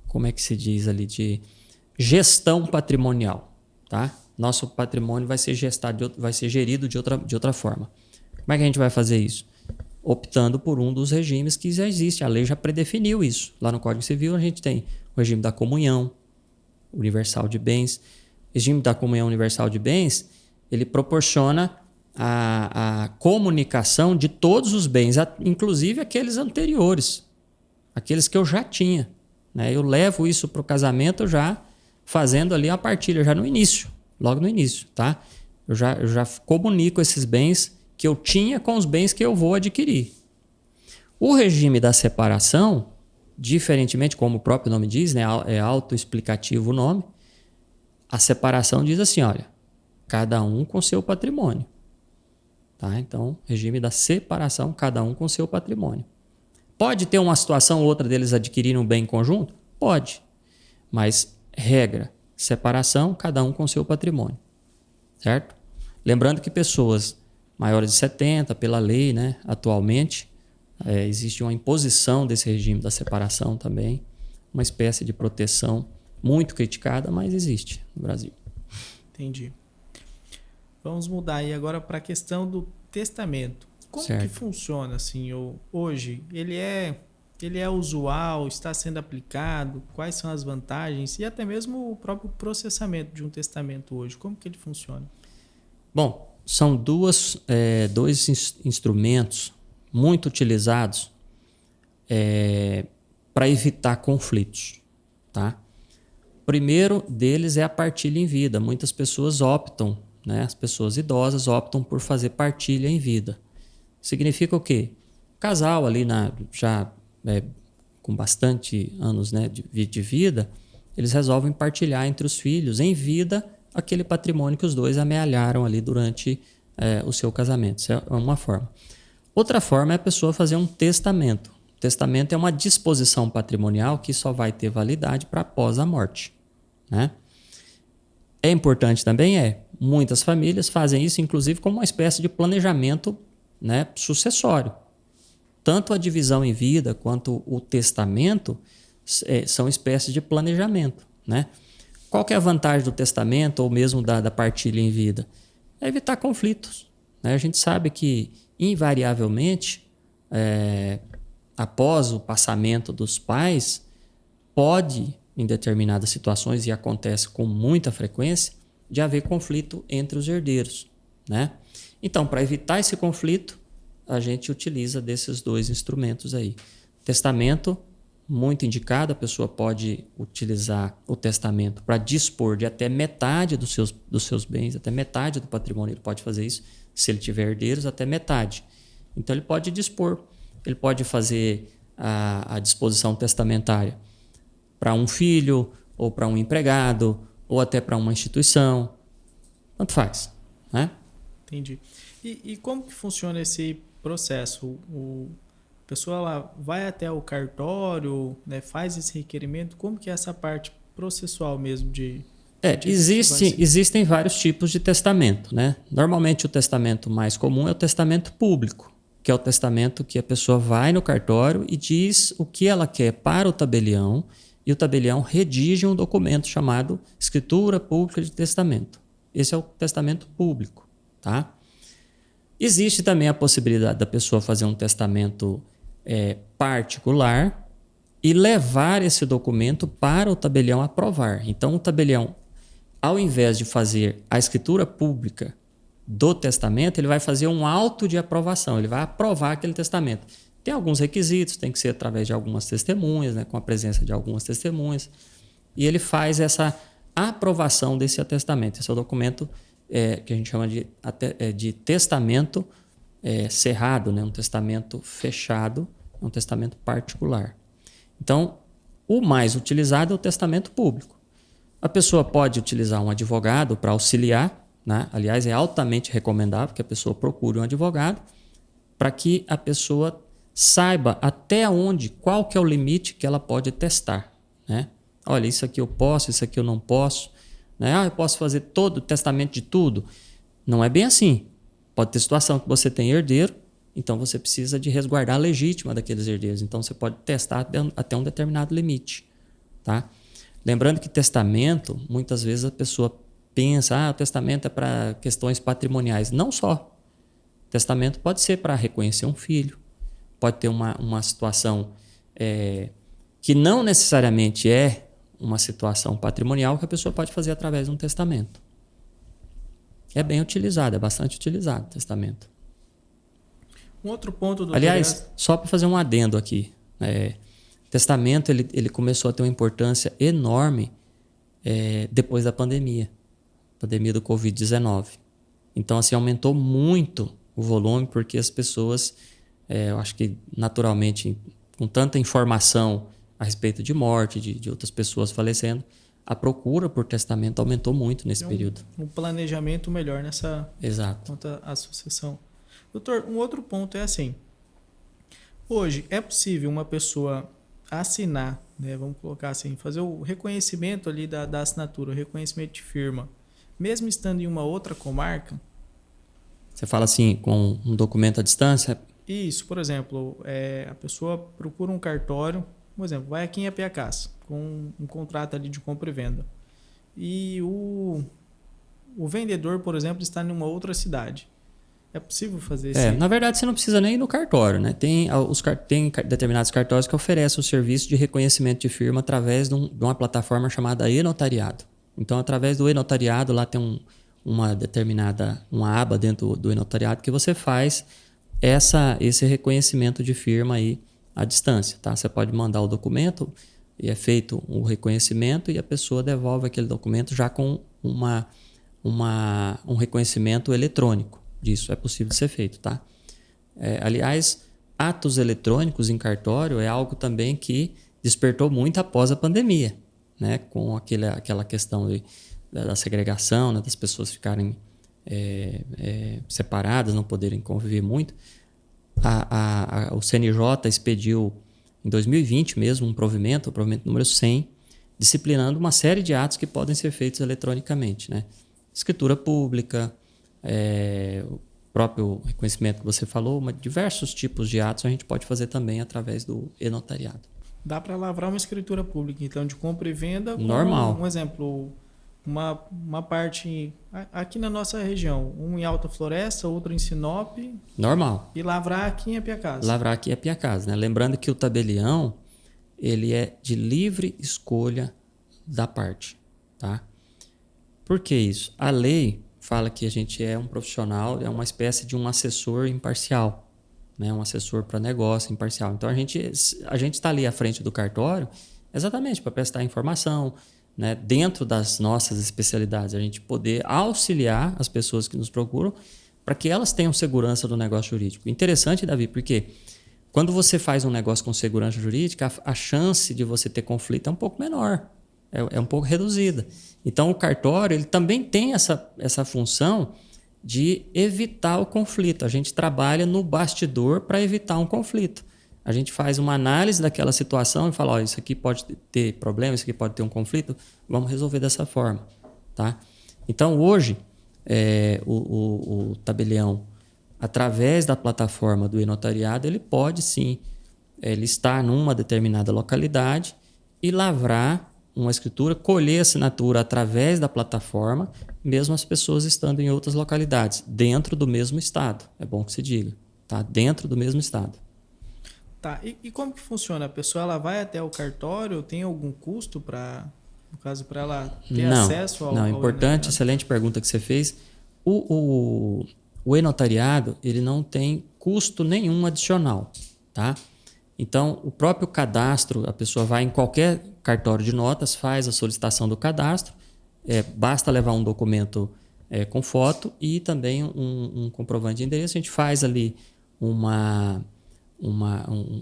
como é que se diz ali, de gestão patrimonial. Tá? Nosso patrimônio vai ser gerido de outra forma. Como é que a gente vai fazer isso? Optando por um dos regimes que já existe. A lei já predefiniu isso. Lá no Código Civil a gente tem o regime da comunhão universal de bens. O regime da comunhão universal de bens, ele proporciona a comunicação de todos os bens, inclusive aqueles anteriores, aqueles que eu já tinha. Né? Eu levo isso para o casamento já fazendo ali a partilha, já no início, logo no início. Tá? Eu já comunico esses bens que eu tinha com os bens que eu vou adquirir. O regime da separação, diferentemente, como o próprio nome diz, né, é autoexplicativo o nome, a separação diz assim, olha, cada um com seu patrimônio. Tá? Então, regime da separação, cada um com seu patrimônio. Pode ter uma situação ou outra deles adquirirem um bem em conjunto? Pode. Mas, regra, separação, cada um com seu patrimônio. Certo? Lembrando que pessoas maiores de 70, pela lei, né, atualmente, existe uma imposição desse regime da separação também, uma espécie de proteção muito criticada, mas existe no Brasil. Entendi. Vamos mudar aí agora para a questão do testamento. Como que funciona assim hoje? Ele é usual, está sendo aplicado? Quais são as vantagens? E até mesmo o próprio processamento de um testamento hoje, como que ele funciona? Bom, são dois instrumentos muito utilizados para evitar conflitos, tá? Primeiro deles é a partilha em vida. Muitas pessoas optam, né? As pessoas idosas optam por fazer partilha em vida. Significa o quê? O casal ali já com bastante anos, né, de vida, eles resolvem partilhar entre os filhos em vida aquele patrimônio que os dois amealharam ali durante o seu casamento. Isso é uma forma. Outra forma é a pessoa fazer um testamento. O testamento é uma disposição patrimonial que só vai ter validade para após a morte, né? É importante também, muitas famílias fazem isso, inclusive, como uma espécie de planejamento, né, sucessório. Tanto a divisão em vida quanto o testamento são espécies de planejamento, né? Qual que é a vantagem do testamento ou mesmo da partilha em vida? É evitar conflitos, né? A gente sabe que, invariavelmente, após o passamento dos pais, pode, em determinadas situações, e acontece com muita frequência, de haver conflito entre os herdeiros, né? Então, para evitar esse conflito, a gente utiliza desses dois instrumentos aí. Testamento, muito indicado, a pessoa pode utilizar o testamento para dispor de até metade dos seus bens, até metade do patrimônio. Ele pode fazer isso, se ele tiver herdeiros, até metade. Então, ele pode dispor, ele pode fazer a disposição testamentária para um filho, ou para um empregado, ou até para uma instituição. Tanto faz, né? Entendi. E como que funciona esse processo? A pessoa ela vai até o cartório, né, faz esse requerimento? Como que é essa parte processual mesmo de existem vários tipos de testamento, né? Normalmente o testamento mais comum é o testamento público, que é o testamento que a pessoa vai no cartório e diz o que ela quer para o tabelião, e o tabelião redige um documento chamado Escritura Pública de Testamento. Esse é o testamento público, tá? Existe também a possibilidade da pessoa fazer um testamento particular e levar esse documento para o tabelião aprovar. Então, o tabelião, ao invés de fazer a escritura pública do testamento, ele vai fazer um auto de aprovação, ele vai aprovar aquele testamento. Tem alguns requisitos, tem que ser através de algumas testemunhas, né, com a presença de algumas testemunhas, e ele faz essa aprovação desse atestamento. Esse é o documento que a gente chama de testamento cerrado, né, um testamento fechado, um testamento particular. Então, o mais utilizado é o testamento público. A pessoa pode utilizar um advogado para auxiliar, né? Aliás, é altamente recomendável que a pessoa procure um advogado para que a pessoa saiba até onde, qual que é o limite que ela pode testar, né? Olha, isso aqui eu posso, isso aqui eu não posso, né? Eu posso fazer todo o testamento de tudo. Não é bem assim. Pode ter situação que você tem herdeiro, então você precisa de resguardar a legítima daqueles herdeiros. Então você pode testar até um determinado limite, tá? Lembrando que testamento, muitas vezes a pessoa pensa, o testamento é para questões patrimoniais. Não só. Testamento pode ser para reconhecer um filho, pode ter uma situação que não necessariamente é uma situação patrimonial que a pessoa pode fazer através de um testamento. É bem utilizado, é bastante utilizado o testamento. Um outro ponto do Aliás, só para fazer um adendo aqui, testamento ele começou a ter uma importância enorme depois da pandemia do Covid-19. Então, assim, aumentou muito o volume porque as pessoas, eu acho que naturalmente, com tanta informação a respeito de morte, de outras pessoas falecendo, a procura por testamento aumentou muito nesse período. Um planejamento melhor nessa quanto à sucessão. Doutor, um outro ponto é assim, hoje é possível uma pessoa assinar, né, vamos colocar assim, fazer o reconhecimento ali da assinatura, o reconhecimento de firma, mesmo estando em uma outra comarca? Você fala assim, com um documento à distância? Isso, por exemplo, a pessoa procura um cartório, por exemplo, vai aqui em Apiacás, com um contrato ali de compra e venda. E o vendedor, por exemplo, está em uma outra cidade. É possível fazer isso? Na verdade, você não precisa nem ir no cartório, né? Tem determinados cartórios que oferecem o serviço de reconhecimento de firma através de uma plataforma chamada e-notariado. Então, através do e-notariado, lá tem uma aba dentro do e-notariado que você faz esse reconhecimento de firma aí à distância, tá? Você pode mandar o documento e é feito o reconhecimento e a pessoa devolve aquele documento já com um reconhecimento eletrônico disso. É possível ser feito, tá? Aliás, atos eletrônicos em cartório é algo também que despertou muito após a pandemia, né? Com aquela questão da segregação, né? Das pessoas ficarem separadas, não poderem conviver muito. O CNJ expediu em 2020 mesmo o provimento número 100, disciplinando uma série de atos que podem ser feitos eletronicamente, né? Escritura pública, o próprio reconhecimento que você falou, mas diversos tipos de atos a gente pode fazer também através do e-notariado. Dá para lavrar uma escritura pública, então, de compra e venda. Normal. Um exemplo, uma parte aqui na nossa região, um em Alta Floresta, outro em Sinop. Normal. E lavrar aqui em Apiacasa. Lavrar aqui em Apiacasa, né? Lembrando que o tabelião, ele é de livre escolha da parte, tá? Por que isso? A lei fala que a gente é um profissional, é uma espécie de um assessor imparcial, né? Um assessor para negócio imparcial. Então, a gente está ali à frente do cartório exatamente para prestar informação, né? Dentro das nossas especialidades, a gente poder auxiliar as pessoas que nos procuram para que elas tenham segurança do negócio jurídico. Interessante, Davi, porque quando você faz um negócio com segurança jurídica, a chance de você ter conflito é um pouco menor, é um pouco reduzida. Então, o cartório ele também tem essa função de evitar o conflito. A gente trabalha no bastidor para evitar um conflito. A gente faz uma análise daquela situação e fala, ó, isso aqui pode ter problema, isso aqui pode ter um conflito, vamos resolver dessa forma, tá? Então, hoje, o tabelião, através da plataforma do e-notariado, ele pode sim listar numa determinada localidade e lavrar uma escritura, colher assinatura através da plataforma, mesmo as pessoas estando em outras localidades, dentro do mesmo estado. É bom que se diga, tá? Dentro do mesmo estado. Tá, e como que funciona? A pessoa ela vai até o cartório, tem algum custo no caso, para ela ter acesso ao... Não, importante, excelente pergunta que você fez. O e-notariado, ele não tem custo nenhum adicional, tá? Então, o próprio cadastro, a pessoa vai em qualquer cartório de notas, faz a solicitação do cadastro, basta levar um documento com foto e também um comprovante de endereço. A gente faz ali um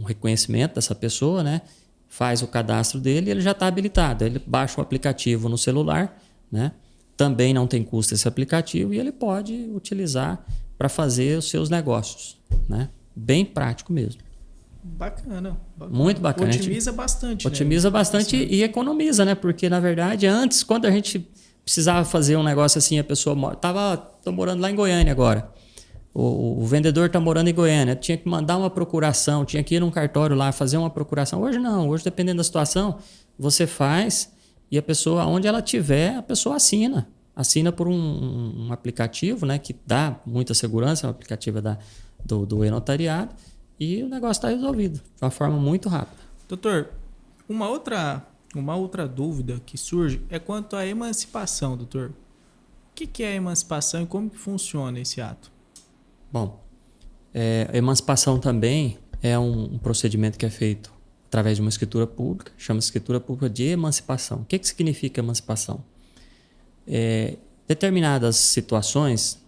reconhecimento dessa pessoa, né? Faz o cadastro dele e ele já está habilitado. Ele baixa o aplicativo no celular, né? Também não tem custo esse aplicativo e ele pode utilizar para fazer os seus negócios, né? Bem prático mesmo. Bacana. Muito bacana. Otimiza bastante. Otimiza bastante e economiza, né? Porque, na verdade, antes, quando a gente precisava fazer um negócio assim, a pessoa... Tô morando lá em Goiânia agora. O vendedor está morando em Goiânia. Tinha que mandar uma procuração, tinha que ir num cartório lá fazer uma procuração. Hoje não. Hoje, dependendo da situação, você faz e a pessoa, onde ela tiver, a pessoa assina. Assina por um aplicativo, né? Que dá muita segurança, é um aplicativo do e-notariado. E o negócio está resolvido de uma forma muito rápida. Doutor, uma outra dúvida que surge é quanto à emancipação, doutor. O que é a emancipação e como que funciona esse ato? Bom, a emancipação também é um procedimento que é feito através de uma escritura pública, chama-se escritura pública de emancipação. O que significa emancipação? Determinadas situações,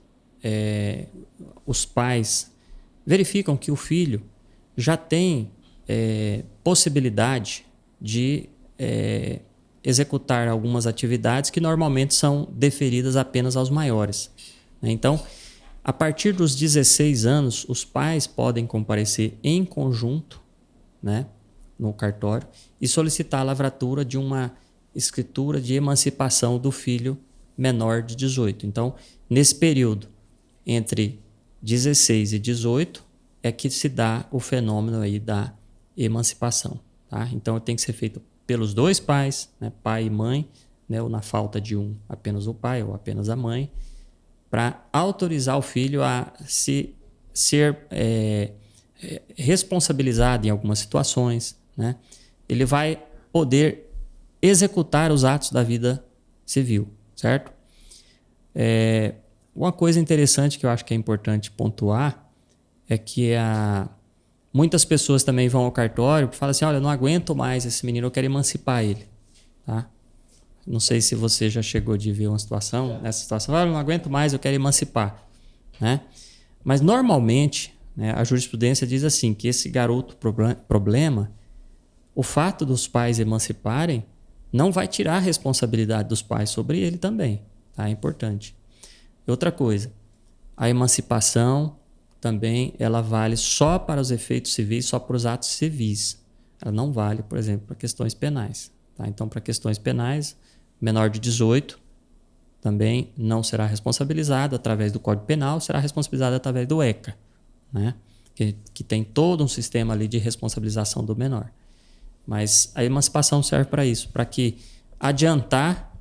os pais verificam que o filho já tem possibilidade de executar algumas atividades que normalmente são deferidas apenas aos maiores. Então, a partir dos 16 anos, os pais podem comparecer em conjunto, né, no cartório e solicitar a lavratura de uma escritura de emancipação do filho menor de 18. Então, nesse período entre 16 e 18 é que se dá o fenômeno aí da emancipação, tá? Então tem que ser feito pelos dois pais, né, pai e mãe, né, ou na falta de um, apenas o pai ou apenas a mãe, para autorizar o filho a ser responsabilizado em algumas situações, né? Ele vai poder executar os atos da vida civil, certo? Uma coisa interessante que eu acho que é importante pontuar é que Muitas pessoas também vão ao cartório e falam assim, olha, eu não aguento mais esse menino, eu quero emancipar ele. Tá? Não sei se você já chegou de ver uma situação, nessa situação, olha, eu não aguento mais, eu quero emancipar. Né? Mas normalmente, né, a jurisprudência diz assim, que esse garoto problema, o fato dos pais emanciparem não vai tirar a responsabilidade dos pais sobre ele também. Tá? É importante. Outra coisa, a emancipação também ela vale só para os efeitos civis, só para os atos civis. Ela não vale, por exemplo, para questões penais. Tá? Então, para questões penais, menor de 18 também não será responsabilizado através do Código Penal, será responsabilizado através do ECA, né? que tem todo um sistema ali de responsabilização do menor. Mas a emancipação serve para isso, para que adiantar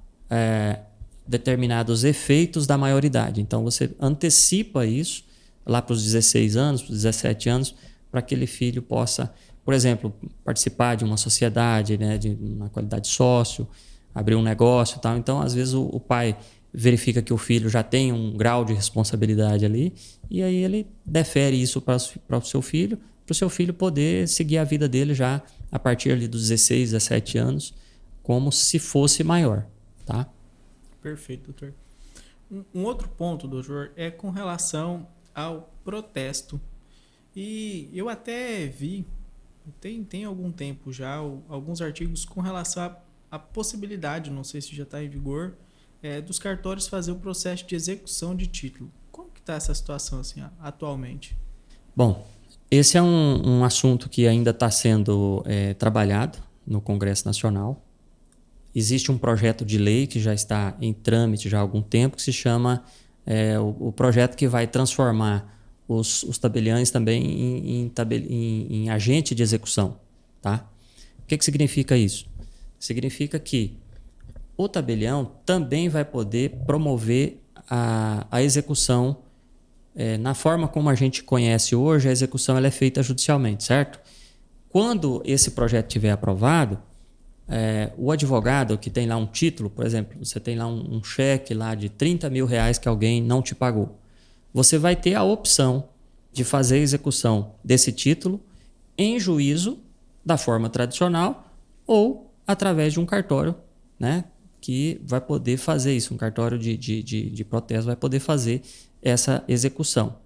determinados efeitos da maioridade. Então, você antecipa isso lá para os 16 anos, para os 17 anos, para que aquele filho possa, por exemplo, participar de uma sociedade, né, na qualidade de sócio, abrir um negócio e tal. Então, às vezes, o pai verifica que o filho já tem um grau de responsabilidade ali e aí ele defere isso para o seu filho poder seguir a vida dele já a partir ali dos 16, 17 anos, como se fosse maior. Tá? Perfeito, doutor. Um outro ponto, doutor, é com relação ao protesto. E eu até vi, tem algum tempo já, alguns artigos com relação à possibilidade, não sei se já está em vigor, dos cartórios fazer o processo de execução de título. Como que está essa situação assim, atualmente? Bom, esse é um assunto que ainda está sendo trabalhado no Congresso Nacional. Existe um projeto de lei que já está em trâmite já há algum tempo, que se chama o projeto que vai transformar os tabeliães também em agente de execução. Tá? O que significa isso? Significa que o tabelião também vai poder promover a execução na forma como a gente conhece hoje. A execução ela é feita judicialmente, certo? Quando esse projeto estiver aprovado, o advogado que tem lá um título, por exemplo, você tem lá um cheque lá de R$30 mil que alguém não te pagou. Você vai ter a opção de fazer a execução desse título em juízo da forma tradicional ou através de um cartório, né, que vai poder fazer isso. Um cartório de protesto vai poder fazer essa execução.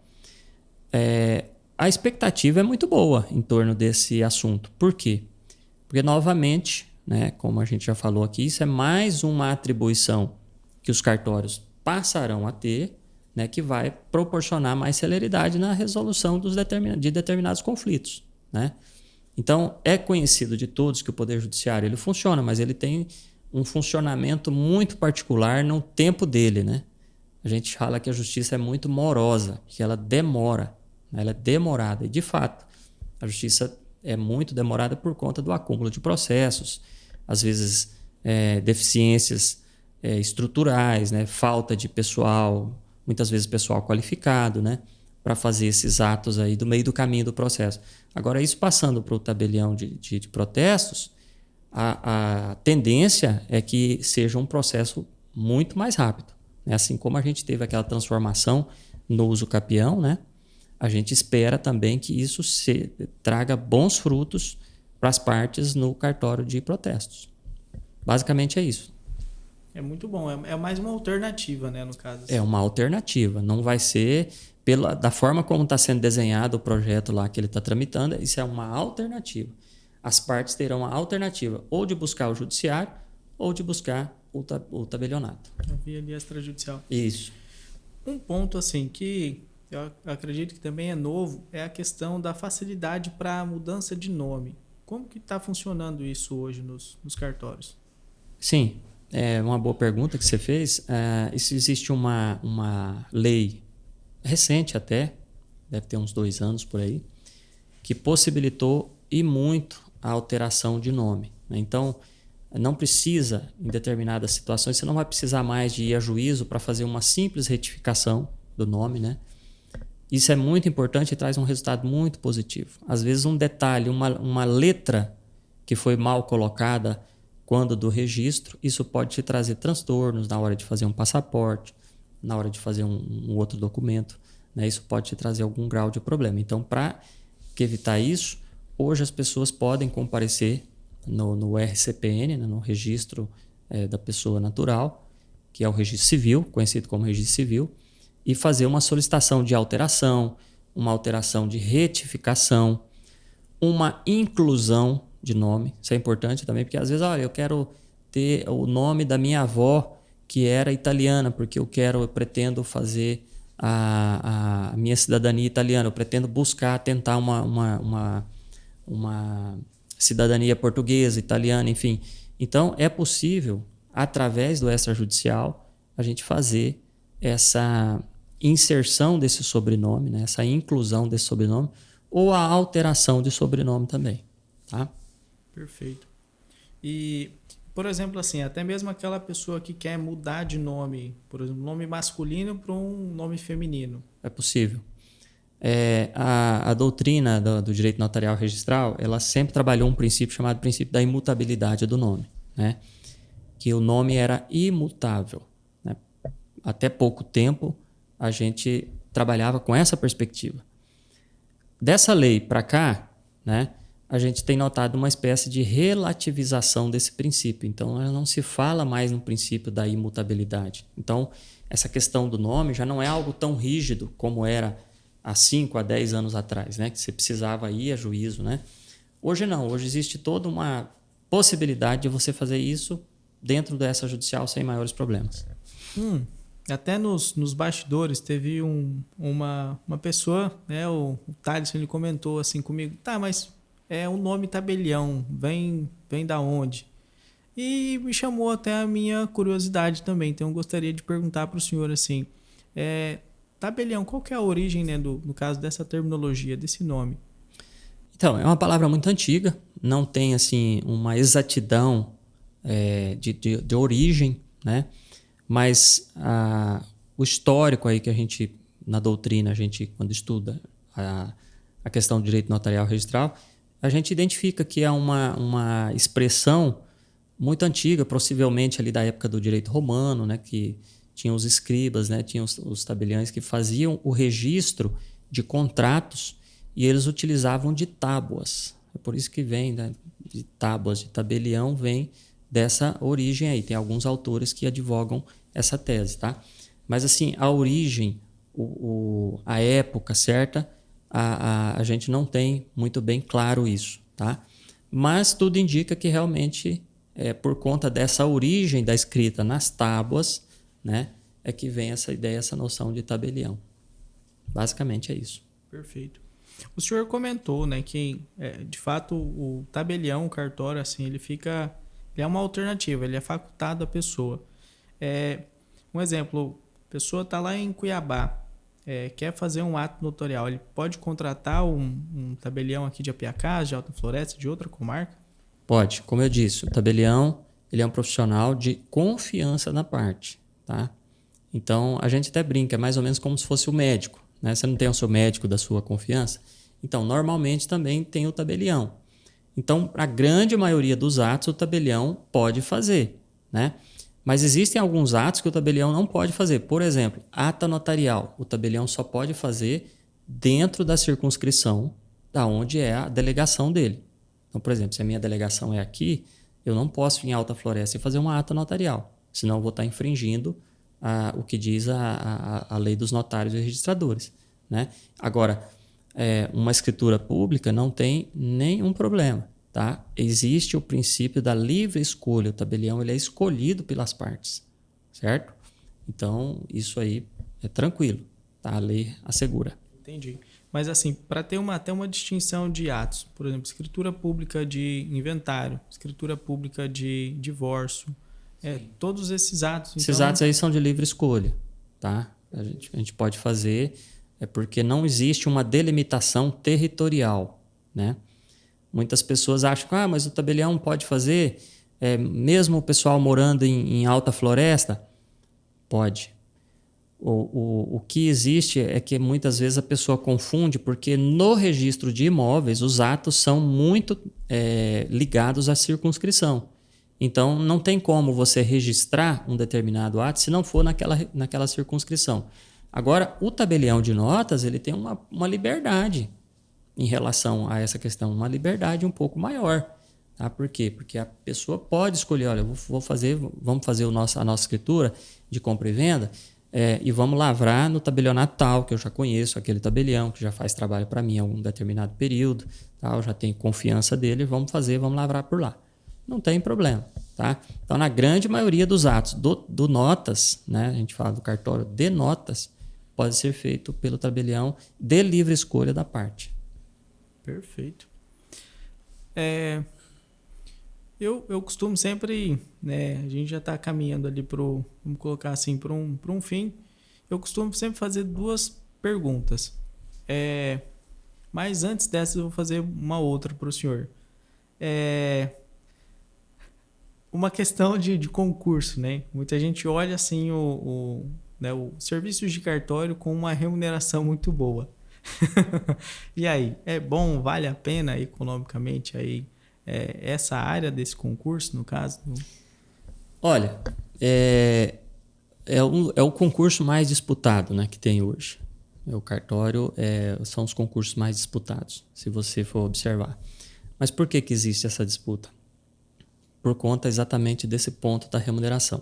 A expectativa é muito boa em torno desse assunto. Por quê? Porque, novamente, né, como a gente já falou aqui, isso é mais uma atribuição que os cartórios passarão a ter, né, que vai proporcionar mais celeridade na resolução de determinados conflitos. Né? Então, é conhecido de todos que o Poder Judiciário ele funciona, mas ele tem um funcionamento muito particular no tempo dele. Né? A gente fala que a justiça é muito morosa, que ela demora, né? Ela é demorada. E, de fato, a justiça é muito demorada por conta do acúmulo de processos, às vezes deficiências estruturais, né? Falta de pessoal, muitas vezes pessoal qualificado, né? Para fazer esses atos aí do meio do caminho do processo. Agora, isso passando para o tabelião de protestos, a tendência é que seja um processo muito mais rápido. Né? Assim como a gente teve aquela transformação no uso capião, né? A gente espera também que isso traga bons frutos para as partes no cartório de protestos. Basicamente é isso. É muito bom. É mais uma alternativa, né, no caso. É uma alternativa. Não vai ser da forma como está sendo desenhado o projeto lá que ele está tramitando. Isso é uma alternativa. As partes terão a alternativa ou de buscar o judiciário ou de buscar o tabelionato. A via ali extrajudicial. Isso. Um ponto assim que eu acredito que também é novo é a questão da facilidade para a mudança de nome. Como que está funcionando isso hoje nos cartórios? Sim, é uma boa pergunta que você fez. Existe uma lei recente até, deve ter uns 2 anos por aí, que possibilitou e muito a alteração de nome. Né? Então, não precisa, em determinadas situações, você não vai precisar mais de ir a juízo para fazer uma simples retificação do nome. Né? Isso é muito importante e traz um resultado muito positivo. Às vezes um detalhe, uma letra que foi mal colocada quando do registro, isso pode te trazer transtornos na hora de fazer um passaporte, na hora de fazer um outro documento. Né? Isso pode te trazer algum grau de problema. Então, para que evitar isso, hoje as pessoas podem comparecer no RCPN, né, no registro da pessoa natural, que é o registro civil, conhecido como registro civil, e fazer uma solicitação de alteração, uma alteração de retificação, uma inclusão de nome. Isso é importante também, porque às vezes, olha, eu quero ter o nome da minha avó que era italiana, porque eu pretendo fazer a minha cidadania italiana, eu pretendo tentar uma cidadania portuguesa, italiana, enfim. Então, é possível, através do extrajudicial, a gente fazer essa inserção desse sobrenome, né? Essa inclusão desse sobrenome, ou a alteração de sobrenome também. Tá? Perfeito. E, por exemplo, assim, até mesmo aquela pessoa que quer mudar de nome, por exemplo, nome masculino para um nome feminino. É possível. A doutrina do direito notarial registral, ela sempre trabalhou um princípio chamado princípio da imutabilidade do nome, né? Que o nome era imutável, né? Até pouco tempo a gente trabalhava com essa perspectiva. Dessa lei para cá, né, a gente tem notado uma espécie de relativização desse princípio. Então, não se fala mais no princípio da imutabilidade. Então, essa questão do nome já não é algo tão rígido como era há 5 a 10 anos atrás, né? Que você precisava ir a juízo, né? Hoje não, hoje existe toda uma possibilidade de você fazer isso dentro do extrajudicial sem maiores problemas. Até nos bastidores teve uma pessoa, né? O Thales, ele comentou assim comigo, tá, mas o nome tabelião vem da onde? E me chamou até a minha curiosidade também, então eu gostaria de perguntar para o senhor assim, tabelião, qual que é a origem, né, no caso dessa terminologia, desse nome? Então, é uma palavra muito antiga, não tem assim uma exatidão de origem, né? Mas o histórico aí que a gente, na doutrina, a gente quando estuda a questão do direito notarial registral, a gente identifica que é uma expressão muito antiga, possivelmente ali da época do direito romano, né, que tinha os escribas, né, tinha os tabeliães que faziam o registro de contratos e eles utilizavam de tábuas. É por isso que vem, né, de tábuas, de tabelião, vem dessa origem aí. Tem alguns autores que advogam essa tese, tá? Mas assim, a origem, a época certa, a gente não tem muito bem claro isso, tá? Mas tudo indica que realmente por conta dessa origem da escrita nas tábuas, né, é que vem essa ideia, essa noção de tabelião. Basicamente é isso. Perfeito. O senhor comentou, né, que de fato o tabelião, o cartório, assim, ele é uma alternativa, ele é facultado à pessoa. Um exemplo, a pessoa está lá em Cuiabá, quer fazer um ato notarial, ele pode contratar um tabelião aqui de Apiacás, de Alta Floresta, de outra comarca? Pode. Como eu disse, o tabelião ele é um profissional de confiança na parte, tá? Então, a gente até brinca, é mais ou menos como se fosse o médico, né? Você não tem o seu médico da sua confiança? Então, normalmente também tem o tabelião. Então, a grande maioria dos atos o tabelião pode fazer, né? Mas existem alguns atos que o tabelião não pode fazer. Por exemplo, ata notarial. O tabelião só pode fazer dentro da circunscrição da onde é a delegação dele. Então, por exemplo, se a minha delegação é aqui, eu não posso ir em Alta Floresta e fazer uma ata notarial, senão eu vou estar infringindo o que diz a lei dos notários e registradores, né? Agora, uma escritura pública não tem nenhum problema, tá? Existe o princípio da livre escolha. O tabelião ele é escolhido pelas partes, certo? Então, isso aí é tranquilo, tá? A lei assegura. Entendi. Mas assim, para ter até uma distinção de atos, por exemplo, escritura pública de inventário, escritura pública de divórcio, todos esses atos. Esses atos aí são de livre escolha, tá? A gente pode fazer, porque não existe uma delimitação territorial, né? Muitas pessoas acham que mas o tabelião pode fazer, mesmo o pessoal morando em Alta Floresta? Pode. O que existe é que muitas vezes a pessoa confunde, porque no registro de imóveis os atos são muito ligados à circunscrição. Então, não tem como você registrar um determinado ato se não for naquela circunscrição. Agora, o tabelião de notas ele tem uma liberdade em relação a essa questão, uma liberdade um pouco maior. Tá? Por quê? Porque a pessoa pode escolher, olha, vamos fazer a nossa escritura de compra e venda e vamos lavrar no tabelionato tal, que eu já conheço aquele tabelião, que já faz trabalho para mim há um determinado período, tá? Eu já tenho confiança dele, vamos lavrar por lá. Não tem problema. Tá? Então, na grande maioria dos atos do notas, né, a gente fala do cartório de notas, pode ser feito pelo tabelião de livre escolha da parte. Perfeito. Eu costumo sempre, né, a gente já está caminhando ali vamos colocar assim, para um fim. Eu costumo sempre fazer 2 perguntas. Mas antes dessas eu vou fazer uma outra para o senhor. Uma questão de concurso, né? Muita gente olha assim o serviço de cartório com uma remuneração muito boa. E aí, é bom, vale a pena economicamente aí essa área desse concurso, no caso? Olha, é o concurso mais disputado, né, que tem hoje. O cartório são os concursos mais disputados, se você for observar. Mas por que existe essa disputa? Por conta exatamente desse ponto da remuneração.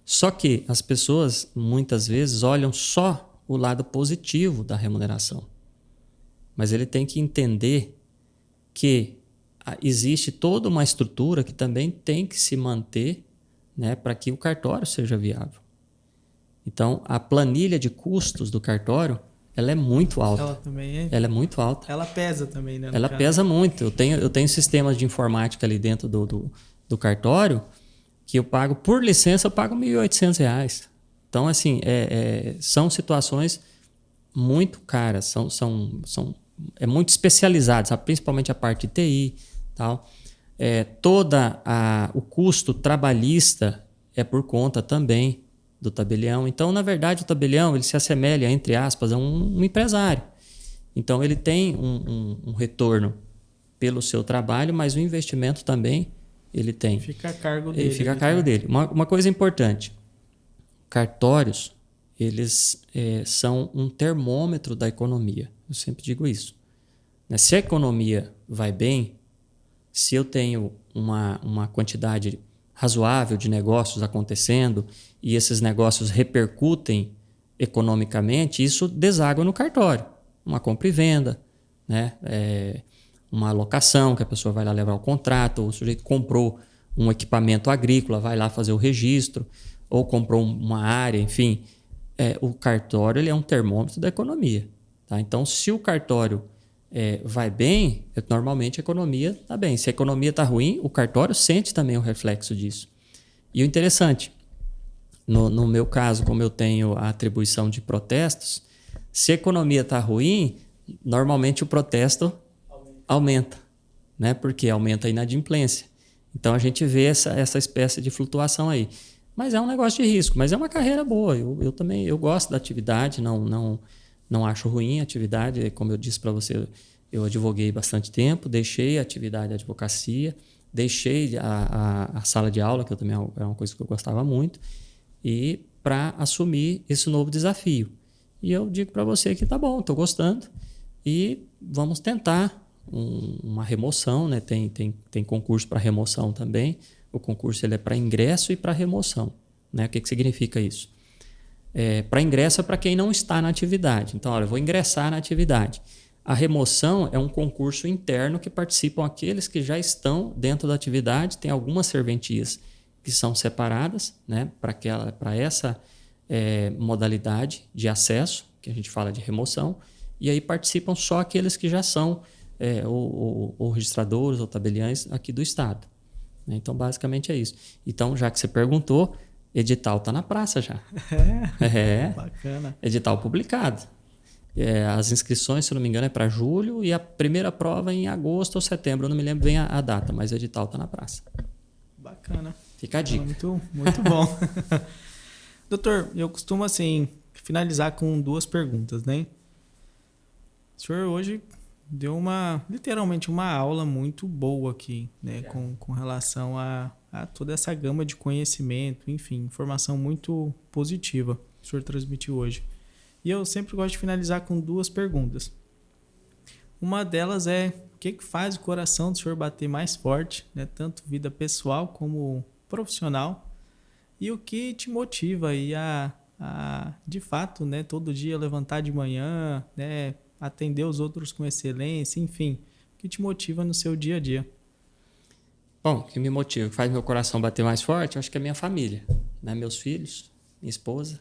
Só que as pessoas muitas vezes olham só o lado positivo da remuneração. Mas ele tem que entender que existe toda uma estrutura que também tem que se manter, né, para que o cartório seja viável. Então, a planilha de custos do cartório, ela é muito alta. Ela também é? Ela é muito alta. Ela pesa também, né? Ela pesa muito. Eu tenho sistemas de informática ali dentro do cartório que eu pago, por licença, eu pago R$ 1.800. Então, assim, são situações muito caras, é muito especializado, sabe? Principalmente a parte de TI, tal. O custo trabalhista é por conta também do tabelião. Então, na verdade, o tabelião ele se assemelha, entre aspas, a um empresário. Então, ele tem um retorno pelo seu trabalho, mas o investimento também ele tem. Fica a cargo dele. Ele fica a cargo dele. Uma coisa importante, cartórios, eles são um termômetro da economia. Eu sempre digo isso. Se a economia vai bem, se eu tenho uma quantidade razoável de negócios acontecendo e esses negócios repercutem economicamente, isso deságua no cartório. Uma compra e venda, né? Uma alocação, que a pessoa vai lá levar o contrato, ou o sujeito comprou um equipamento agrícola, vai lá fazer o registro, ou comprou uma área, enfim. O cartório ele é um termômetro da economia. Tá? Então, se o cartório vai bem, normalmente a economia está bem. Se a economia está ruim, o cartório sente também o reflexo disso. E o interessante, no meu caso, como eu tenho a atribuição de protestos, se a economia está ruim, normalmente o protesto aumenta, né? Porque aumenta a inadimplência. Então a gente vê essa espécie de flutuação aí. Mas é um negócio de risco, mas é uma carreira boa. Eu também gosto da atividade, não acho ruim a atividade. Como eu disse para você, eu advoguei bastante tempo, deixei a atividade de advocacia, deixei a sala de aula, que eu também é uma coisa que eu gostava muito, e para assumir esse novo desafio. E eu digo para você que tá bom, estou gostando, e vamos tentar uma remoção, né? Tem concurso para remoção também. O concurso ele é para ingresso e para remoção, né? O que significa isso? Para ingresso é para quem não está na atividade. Então, olha, eu vou ingressar na atividade. A remoção é um concurso interno que participam aqueles que já estão dentro da atividade. Tem algumas serventias que são separadas, né? Para essa modalidade de acesso, que a gente fala de remoção, e aí participam só aqueles que já são ou registradores ou tabeliães aqui do estado. Então, basicamente é isso. Então, já que você perguntou, edital está na praça já. Bacana. Edital publicado. As inscrições, se não me engano, é para julho e a primeira prova em agosto ou setembro. Eu não me lembro bem a data, mas o edital está na praça. Bacana. Fica a dica. Muito, muito bom. Doutor, eu costumo assim finalizar com 2 perguntas, né? O senhor hoje deu literalmente uma aula muito boa aqui, né? Com relação a toda essa gama de conhecimento, enfim, informação muito positiva que o senhor transmitiu hoje. E eu sempre gosto de finalizar com 2 perguntas. Uma delas é o que faz o coração do senhor bater mais forte, né? Tanto vida pessoal como profissional. E o que te motiva aí de fato, né? Todo dia levantar de manhã, né? Atender os outros com excelência, enfim. O que te motiva no seu dia a dia? Bom, o que me motiva, o que faz meu coração bater mais forte, eu acho que é a minha família, né? Meus filhos, minha esposa,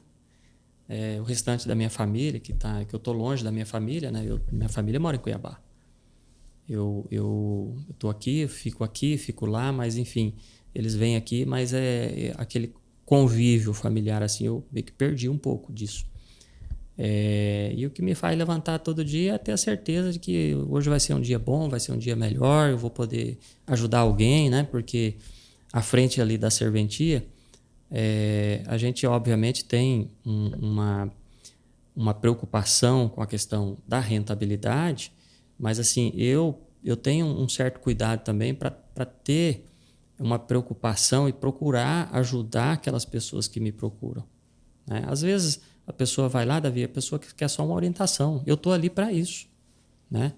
o restante da minha família, que eu tô longe da minha família, né? Minha família mora em Cuiabá. Eu tô aqui, fico lá, mas enfim, eles vêm aqui, mas é aquele convívio familiar, assim, eu meio que perdi um pouco disso. E o que me faz levantar todo dia é ter a certeza de que hoje vai ser um dia bom, vai ser um dia melhor, eu vou poder ajudar alguém, né? Porque à frente ali da serventia, a gente obviamente tem uma preocupação com a questão da rentabilidade, mas assim, eu tenho um certo cuidado também para ter uma preocupação e procurar ajudar aquelas pessoas que me procuram, né? Às vezes a pessoa vai lá, Davi, a pessoa que quer só uma orientação. Eu estou ali para isso, né?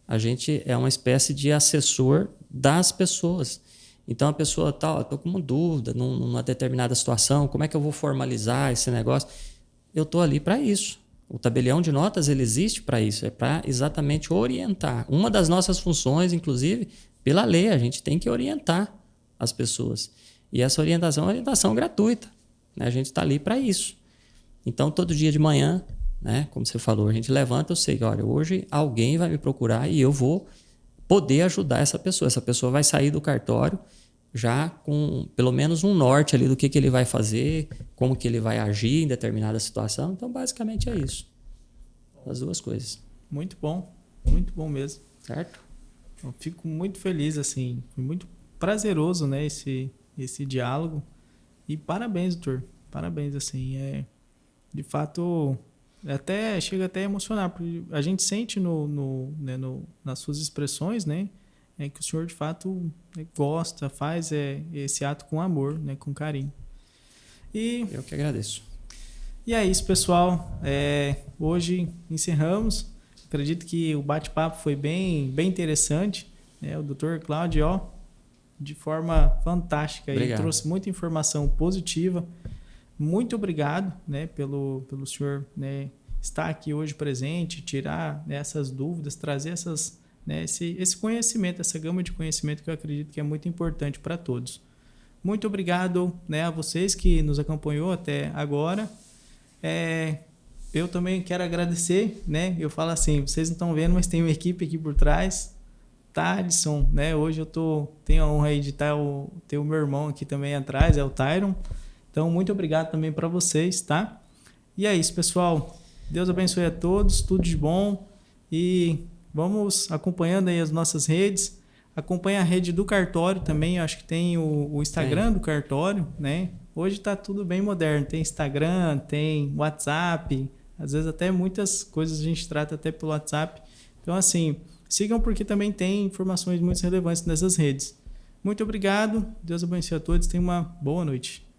A gente é uma espécie de assessor das pessoas. Então a pessoa está, estou com uma dúvida numa determinada situação, como é que eu vou formalizar esse negócio? Eu estou ali para isso. O tabelião de notas ele existe para isso, é para exatamente orientar. Uma das nossas funções, inclusive, pela lei, a gente tem que orientar as pessoas. E essa orientação é uma orientação gratuita, né? A gente está ali para isso. Então, todo dia de manhã, né, como você falou, a gente levanta, eu sei que olha, hoje alguém vai me procurar e eu vou poder ajudar essa pessoa. Essa pessoa vai sair do cartório já com pelo menos um norte ali do que ele vai fazer, como que ele vai agir em determinada situação. Então, basicamente é isso. As duas coisas. Muito bom mesmo. Certo? Eu fico muito feliz, assim, foi muito prazeroso, né, esse diálogo. E parabéns, doutor. Parabéns, assim, de fato, chega até a emocionar, porque a gente sente nas suas expressões, né, que o senhor de fato gosta, faz esse ato com amor, né, com carinho. E eu que agradeço. E é isso, pessoal. Hoje encerramos. Acredito que o bate-papo foi bem interessante, né? O Dr. Cláudio, de forma fantástica, aí, trouxe muita informação positiva. Muito obrigado, né, pelo senhor, né, estar aqui hoje presente, tirar, né, essas dúvidas, trazer esse conhecimento, essa gama de conhecimento que eu acredito que é muito importante para todos. Muito obrigado, né, a vocês que nos acompanhou até agora. Eu também quero agradecer, né? Eu falo assim, vocês não estão vendo, mas tem uma equipe aqui por trás. Thaleson, né? Hoje eu tenho a honra aí de ter o meu irmão aqui também atrás, é o Tyron. Então, muito obrigado também para vocês, tá? E é isso, pessoal. Deus abençoe a todos, tudo de bom. E vamos acompanhando aí as nossas redes. Acompanhe a rede do cartório também, eu acho que tem o Instagram do cartório, né? Hoje está tudo bem moderno, tem Instagram, tem WhatsApp, às vezes até muitas coisas a gente trata até pelo WhatsApp. Então, assim, sigam porque também tem informações muito relevantes nessas redes. Muito obrigado, Deus abençoe a todos, tenham uma boa noite.